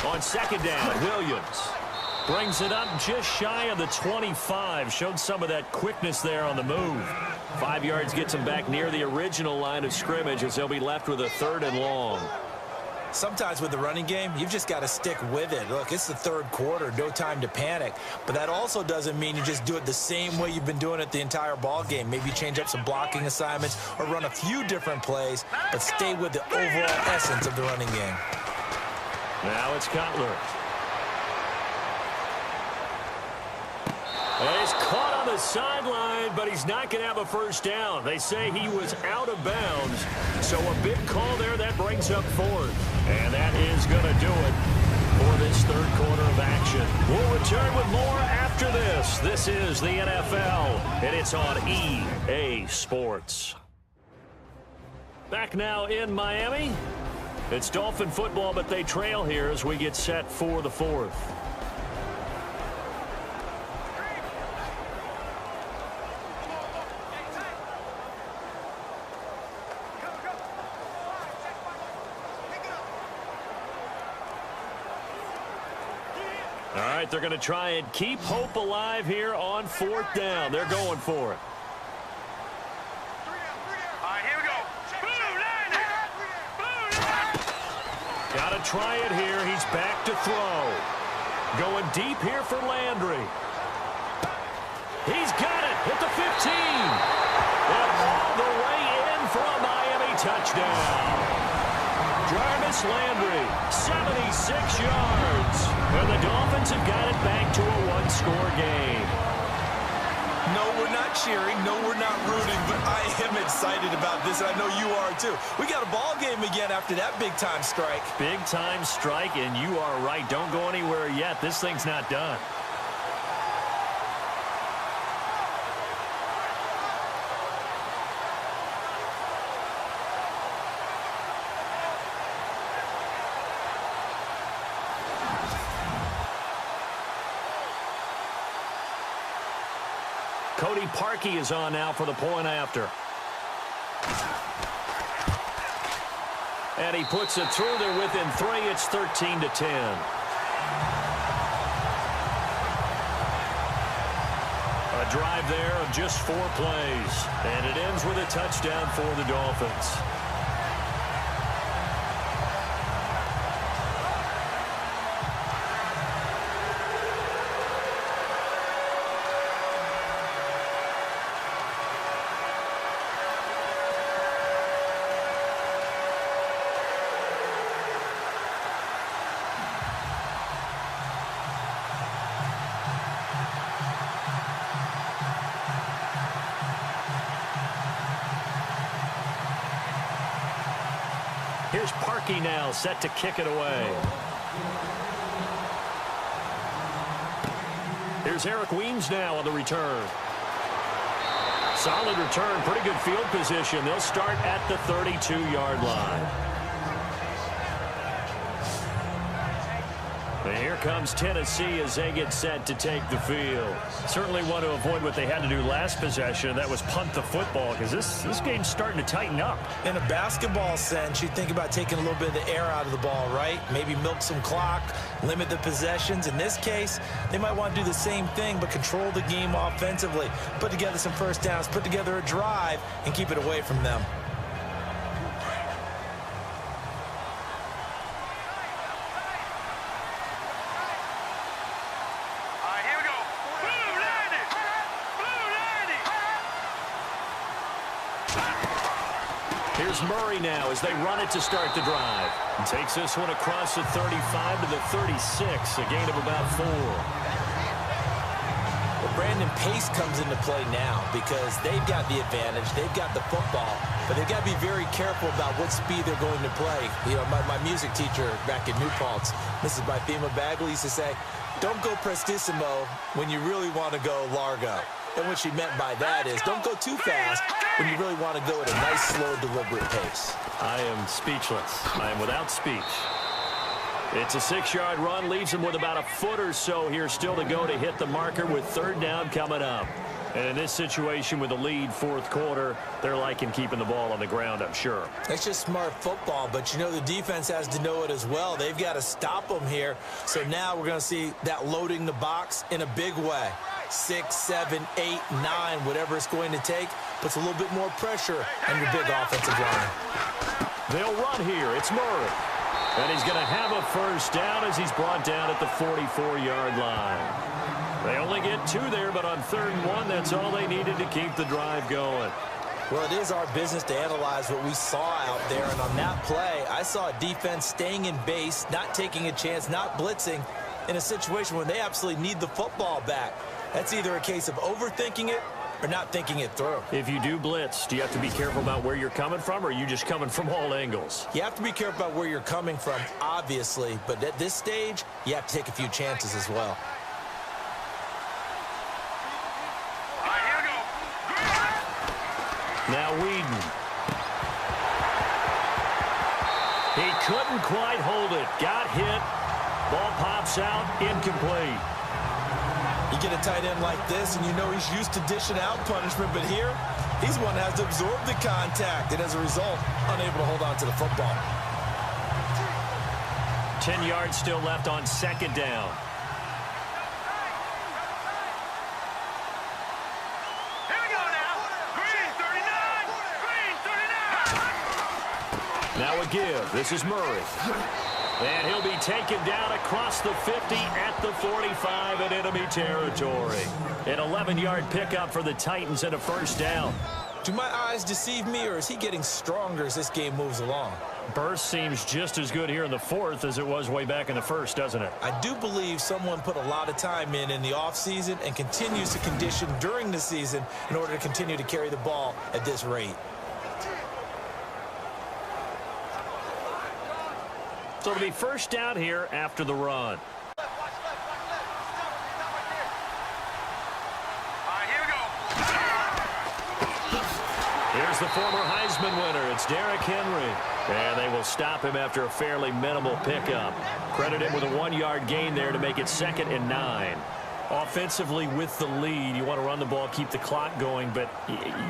On second down, Williams brings it up just shy of the 25. Showed some of that quickness there on the move. 5 yards gets him back near the original line of scrimmage as they'll be left with a 3rd and long. Sometimes with the running game, you've just got to stick with it. Look, it's the 3rd quarter, no time to panic. But that also doesn't mean you just do it the same way you've been doing it the entire ball game. Maybe change up some blocking assignments or run a few different plays, but stay with the overall essence of the running game. Now it's Cutler. And he's caught on the sideline, but he's not going to have a first down. They say he was out of bounds. So a big call there that brings up 4th. And that is going to do it for this third quarter of action. We'll return with more after this. This is the NFL, and it's on EA Sports. Back now in Miami. It's Dolphin football, but they trail here as we get set for the fourth. All right, they're going to try and keep hope alive here on fourth down. They're going for it. All right, here we go. Got to try it here. He's back to throw. Going deep here for Landry. He's got it at the 15. And all the way in for a Miami touchdown. Jarvis Landry, 76 yards. And the Dolphins have got it back to a one-score game. No, we're not cheering. No, we're not rooting. But I am excited about this, and I know you are too. We got a ball game again after that big-time strike. Big-time strike, and you are right. Don't go anywhere yet. This thing's not done. Cody Parkey is on now for the point after. And he puts it through there within 3. It's 13-10. A drive there of just 4 plays. And it ends with a touchdown for the Dolphins. Here's Parkey now, set to kick it away. Here's Eric Weems now on the return. Solid return, pretty good field position. They'll start at the 32-yard line. And here comes Tennessee as they get set to take the field. Certainly want to avoid what they had to do last possession. That was punt the football, because this game's starting to tighten up. In a basketball sense, you think about taking a little bit of the air out of the ball, right? Maybe milk some clock, limit the possessions. In this case, they might want to do the same thing, but control the game offensively. Put together some first downs, put together a drive, and keep it away from them. Here's Murray now as they run it to start the drive. And takes this one across the 35 to the 36, a gain of about 4. Well, Brandon, pace comes into play now because they've got the advantage. They've got the football, but they've got to be very careful about what speed they're going to play. You know, my music teacher back in New Paltz, Mrs. Bythema Bagley, used to say, don't go prestissimo when you really want to go largo. And what she meant by that is don't go too fast when you really want to go at a nice, slow, deliberate pace. I am speechless. I am without speech. It's a 6-yard run, leaves him with about a foot or so here still to go to hit the marker with third down coming up. And in this situation with the lead fourth quarter, they're liking keeping the ball on the ground, I'm sure. That's just smart football, but you know the defense has to know it as well. They've got to stop them here. So now we're going to see that loading the box in a big way. 6, 7, 8, 9, whatever it's going to take, puts a little bit more pressure on your big offensive line. They'll run here. It's Murray. And he's going to have a first down as he's brought down at the 44-yard line. They only get 2 there, but on 3rd and 1, that's all they needed to keep the drive going. Well, it is our business to analyze what we saw out there, and on that play, I saw a defense staying in base, not taking a chance, not blitzing in a situation where they absolutely need the football back. That's either a case of overthinking it or not thinking it through. If you do blitz, do you have to be careful about where you're coming from, or are you just coming from all angles? You have to be careful about where you're coming from, obviously, but at this stage, you have to take a few chances as well. Now Weeden. He couldn't quite hold it. Got hit. Ball pops out. Incomplete. You get a tight end like this, and you know he's used to dishing out punishment, but here, he's one that has to absorb the contact, and as a result, unable to hold on to the football. 10 yards still left on second down. Now a give. This is Murray. And he'll be taken down across the 50 at the 45 in enemy territory. An 11-yard pickup for the Titans and a first down. Do my eyes deceive me, or is he getting stronger as this game moves along? Burst seems just as good here in the fourth as it was way back in the first, doesn't it? I do believe someone put a lot of time in the offseason and continues to condition during the season in order to continue to carry the ball at this rate. So it'll be first down here after the run. Here's the former Heisman winner. It's Derrick Henry. And they will stop him after a fairly minimal pickup. Credit him with a 1-yard gain there to make it 2nd and 9. Offensively with the lead, you want to run the ball, keep the clock going, but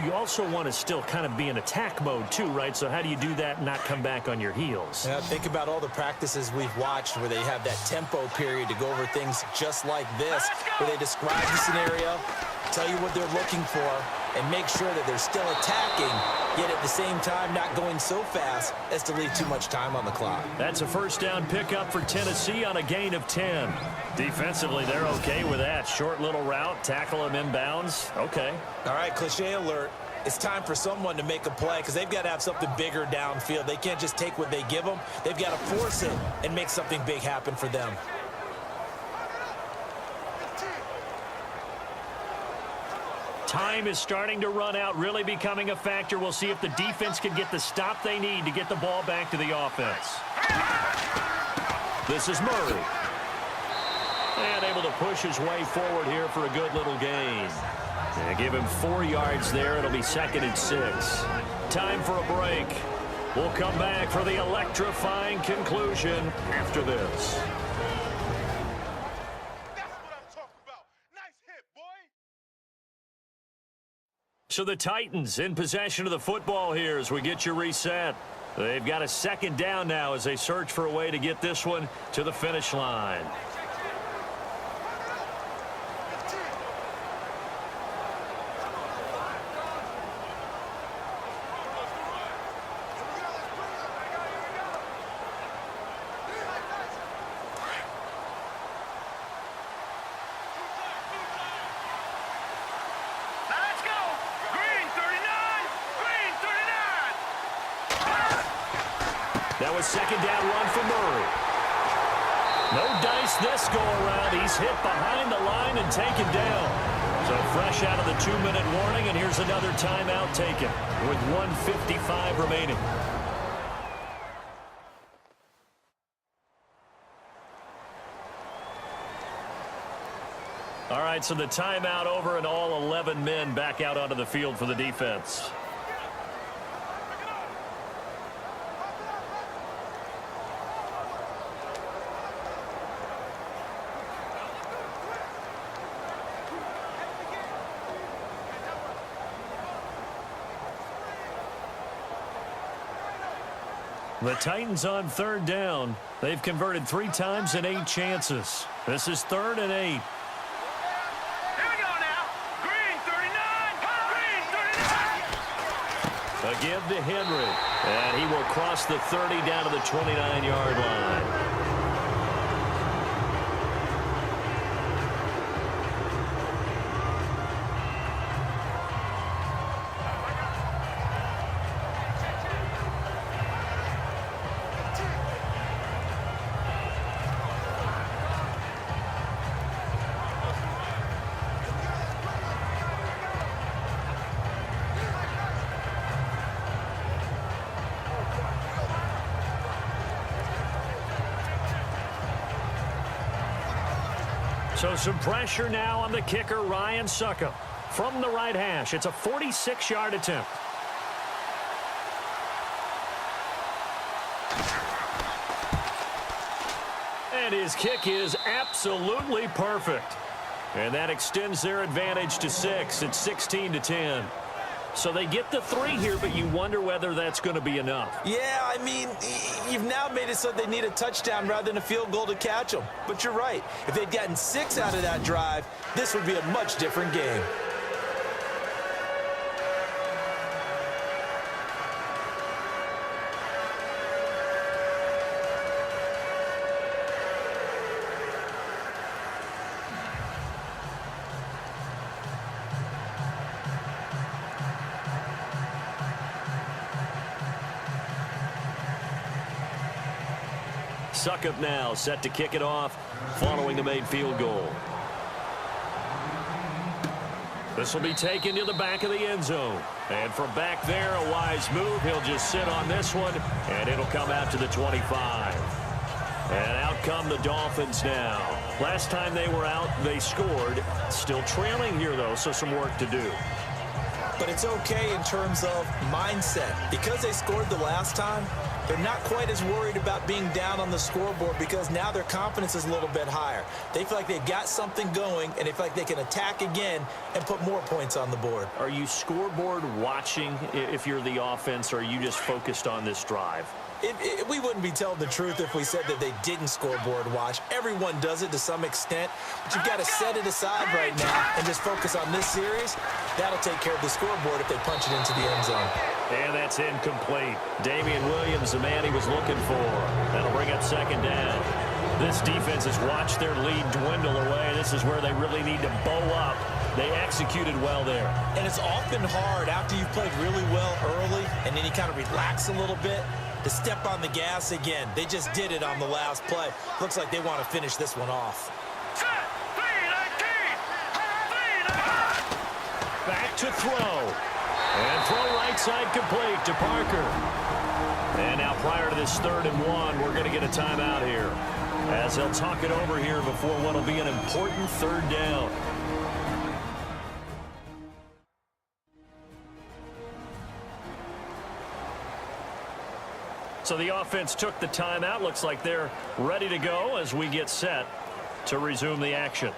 you also want to still kind of be in attack mode too, right? So how do you do that and not come back on your heels? Yeah, think about all the practices we've watched where they have that tempo period to go over things just like this, where they describe the scenario, tell you what they're looking for, and make sure that they're still attacking, yet at the same time not going so fast as to leave too much time on the clock. That's a first down pickup for Tennessee on a gain of 10. Defensively, they're okay with that. Short little route, tackle him inbounds. Okay. All right, cliche alert. It's time for someone to make a play because they've got to have something bigger downfield. They can't just take what they give them. They've got to force it and make something big happen for them. Time is starting to run out, really becoming a factor. We'll see if the defense can get the stop they need to get the ball back to the offense. This is Murray. And able to push his way forward here for a good little gain. And give him 4 yards there. It'll be 2nd and 6. Time for a break. We'll come back for the electrifying conclusion after this. So the Titans in possession of the football here as we get your reset. They've got a 2nd down now as they search for a way to get this one to the finish line. That was 2nd down run for Murray. No dice this go-around. He's hit behind the line and taken down. So fresh out of the 2-minute warning, and here's another timeout taken with 1:55 remaining. All right, so the timeout over and all 11 men back out onto the field for the defense. The Titans on 3rd down. They've converted 3 times in 8 chances. This is 3rd and 8. Here we go now. Green 39. Green 39. A give to Henry. And he will cross the 30 down to the 29-yard line. So some pressure now on the kicker, Ryan Suckup. From the right hash, it's a 46-yard attempt. And his kick is absolutely perfect. And that extends their advantage to 6. It's 16-10. So they get the 3 here, but you wonder whether that's going to be enough. Yeah, I mean, you've now made it so they need a touchdown rather than a field goal to catch them. But you're right. If they'd gotten 6 out of that drive, this would be a much different game. Suckup now set to kick it off following the made field goal. This will be taken to the back of the end zone. And from back there, a wise move. He'll just sit on this one, and it'll come out to the 25. And out come the Dolphins now. Last time they were out, they scored. Still trailing here, though, so some work to do. But it's okay in terms of mindset. Because they scored the last time, they're not quite as worried about being down on the scoreboard because now their confidence is a little bit higher. They feel like they've got something going, and they feel like they can attack again and put more points on the board. Are you scoreboard watching if you're the offense, or are you just focused on this drive? We wouldn't be telling the truth if we said that they didn't scoreboard watch. Everyone does it to some extent, but you've got to set it aside right now and just focus on this series. That'll take care of the scoreboard if they punch it into the end zone. And that's incomplete. Damian Williams, the man he was looking for. That'll bring up second down. This defense has watched their lead dwindle away. This is where they really need to bow up. They executed well there. And it's often hard after you've played really well early and then you kind of relax a little bit to step on the gas again. They just did it on the last play. Looks like they want to finish this one off. Back to throw. And throw right side complete to Parker. And now prior to this 3rd and 1, we're going to get a timeout here, as they'll talk it over here before what will be an important 3rd down. So the offense took the timeout. Looks like they're ready to go as we get set to resume the action.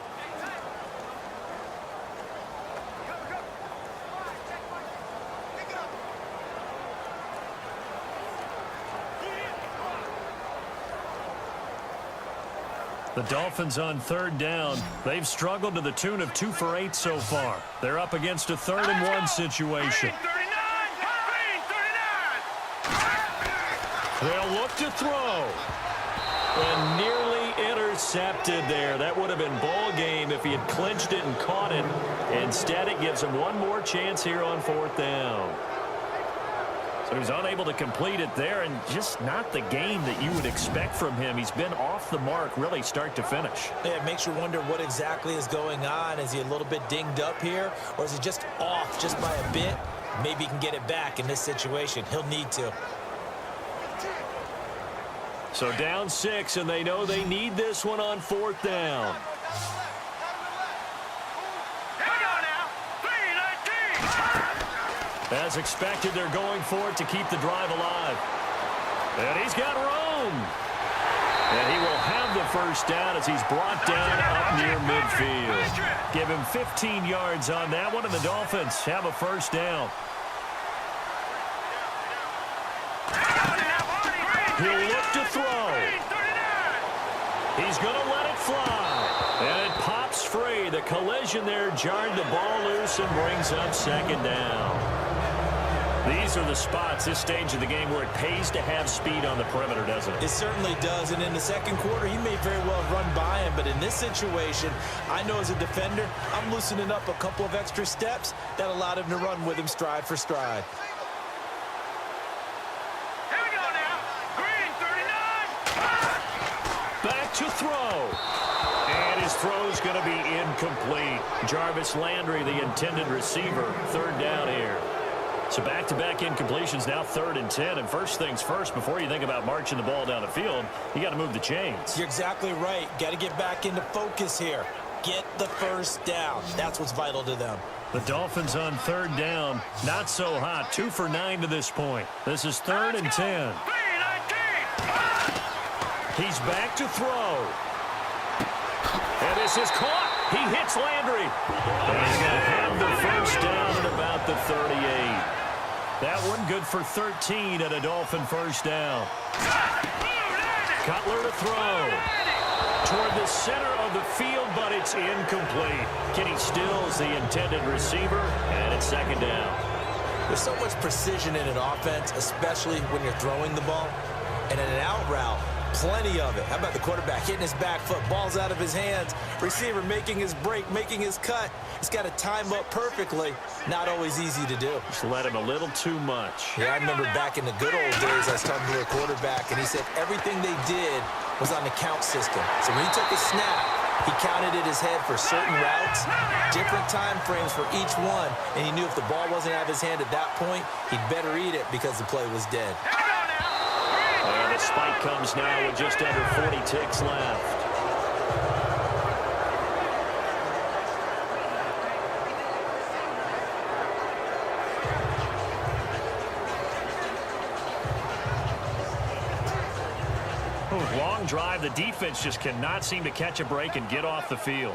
The Dolphins on 3rd down. They've struggled to the tune of 2 for 8 so far. They're up against a 3rd and 1 situation. They'll look to throw. And nearly intercepted there. That would have been ball game if he had clinched it and caught it. Instead, it gives him one more chance here on 4th down. So he's unable to complete it there, and just not the game that you would expect from him. He's been off the mark really start to finish. Yeah, it makes you wonder what exactly is going on. Is he a little bit dinged up here, or is he just off just by a bit? Maybe he can get it back in this situation. He'll need to. So down 6, and they know they need this one on 4th down. As expected, they're going for it to keep the drive alive. And he's got room. And he will have the 1st down as he's brought down up near midfield. Give him 15 yards on that one, and the Dolphins have a 1st down. He'll look to throw. He's going to let it fly. And it pops free. The collision there jarred the ball loose and brings up 2nd down. These are the spots, this stage of the game, where it pays to have speed on the perimeter, doesn't it? It certainly does, and in the 2nd quarter, he may very well run by him, but in this situation, I know as a defender, I'm loosening up a couple of extra steps that allowed him to run with him stride for stride. Here we go now. Green, 39. Back to throw. And his throw's going to be incomplete. Jarvis Landry, the intended receiver, 3rd down here. So back-to-back incompletions, now 3rd and 10. And first things first, before you think about marching the ball down the field, you got to move the chains. You're exactly right. Got to get back into focus here. Get the first down. That's what's vital to them. The Dolphins on third down. Not so hot. 2 for 9 to this point. This is 3rd and 10. He's back to throw. And this is caught. He hits Landry. And he's going to have the first down at about the 38. That one good for 13 at a Dolphin first down. Cutler to throw. Toward the center of the field, but it's incomplete. Kenny Stills, the intended receiver, and it's 2nd down. There's so much precision in an offense, especially when you're throwing the ball. And in an out route, plenty of it. How about the quarterback hitting his back foot, ball's out of his hands, receiver making his break, making his cut. He's got to time up perfectly. Not always easy to do. Just let him a little too much. Yeah, I remember back in the good old days, I was talking to a quarterback, and he said everything they did was on the count system. So when he took a snap, he counted in his head for certain routes, different time frames for each one, and he knew if the ball wasn't out of his hand at that point, he'd better eat it because the play was dead. And the spike comes now with just under 40 ticks left. Long drive. The defense just cannot seem to catch a break and get off the field.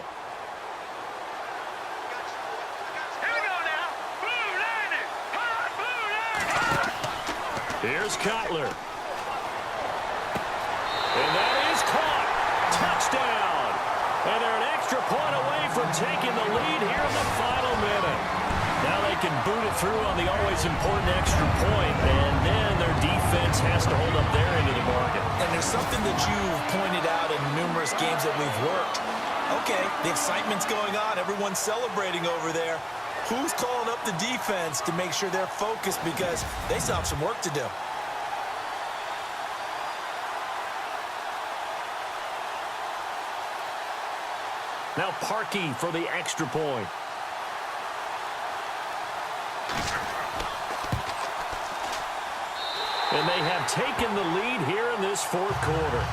Here's Cutler. And that is caught. Touchdown. And they're an extra point away from taking the lead here in the final minute. Now they can boot it through on the always important extra point, and then their defense has to hold up their end of the bargain. And there's something that you've pointed out in numerous games that we've worked. Okay, the excitement's going on. Everyone's celebrating over there. Who's calling up the defense to make sure they're focused because they still have some work to do? Now Parkey for the extra point. And they have taken the lead here in this 4th quarter.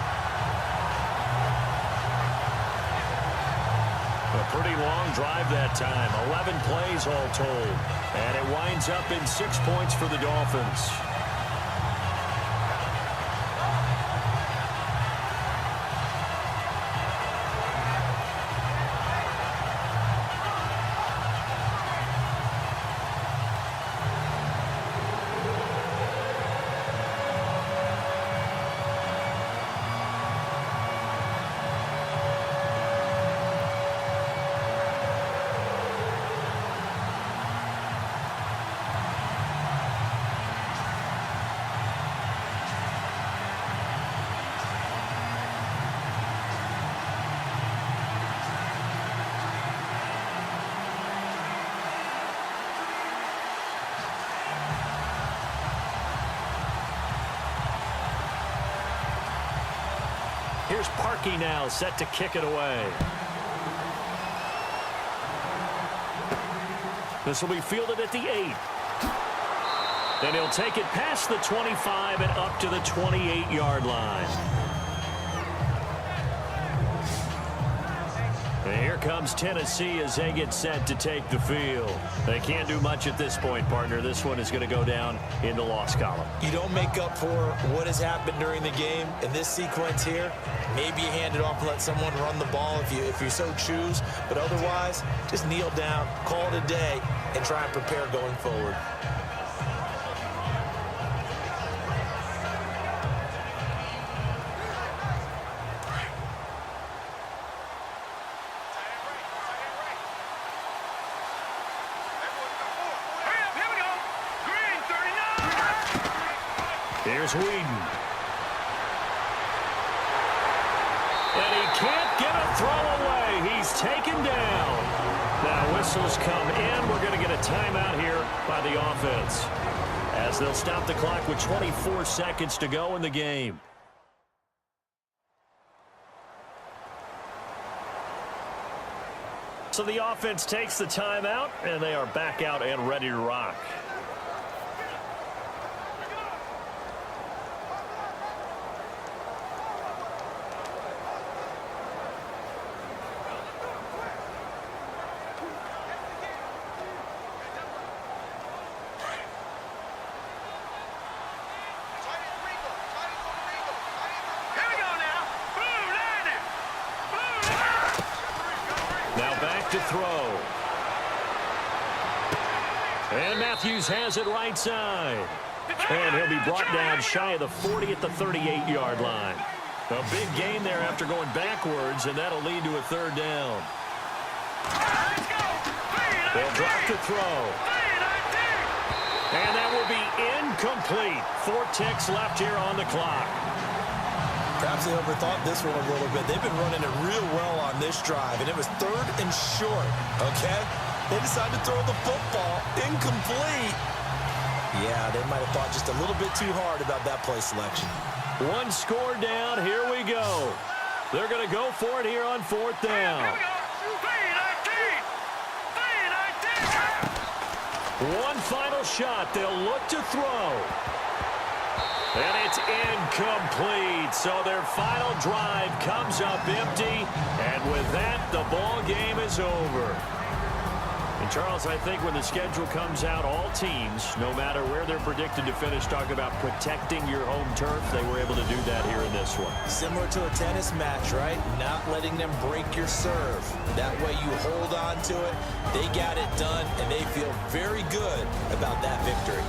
A pretty long drive that time. 11 plays all told. And it winds up in 6 points for the Dolphins. Here's Parkey now, set to kick it away. This will be fielded at the 8. Then he'll take it past the 25 and up to the 28-yard line. And here comes Tennessee as they get set to take the field. They can't do much at this point, partner. This one is going to go down in the loss column. You don't make up for what has happened during the game in this sequence here. Maybe you hand it off and let someone run the ball if you so choose. But otherwise, just kneel down, call it a day, and try and prepare going forward. Here's Weeden. And he can't get a throw away. He's taken down. Now whistles come in. We're going to get a timeout here by the offense, as they'll stop the clock with 24 seconds to go in the game. So the offense takes the timeout, and they are back out and ready to rock. back to throw. And Matthews has it right side. And he'll be brought down shy of the 40 at the 38-yard line. A big gain there after going backwards, and that'll lead to a third down. They'll drop to throw. And that will be incomplete. 4 ticks left here on the clock. Perhaps they overthought this one a little bit. They've been running it real well on this drive, and it was 3rd and short, okay? They decided to throw the football incomplete. Yeah, they might have thought just a little bit too hard about that play selection. 1 score down. Here we go. They're going to go for it here on 4th down. One final shot. They'll look to throw. And it's incomplete. So their final drive comes up empty. And with that, the ball game is over. And Charles, I think when the schedule comes out, all teams, no matter where they're predicted to finish, talk about protecting your home turf. They were able to do that here in this one. Similar to a tennis match, right? Not letting them break your serve. That way you hold on to it. They got it done, and they feel very good about that victory.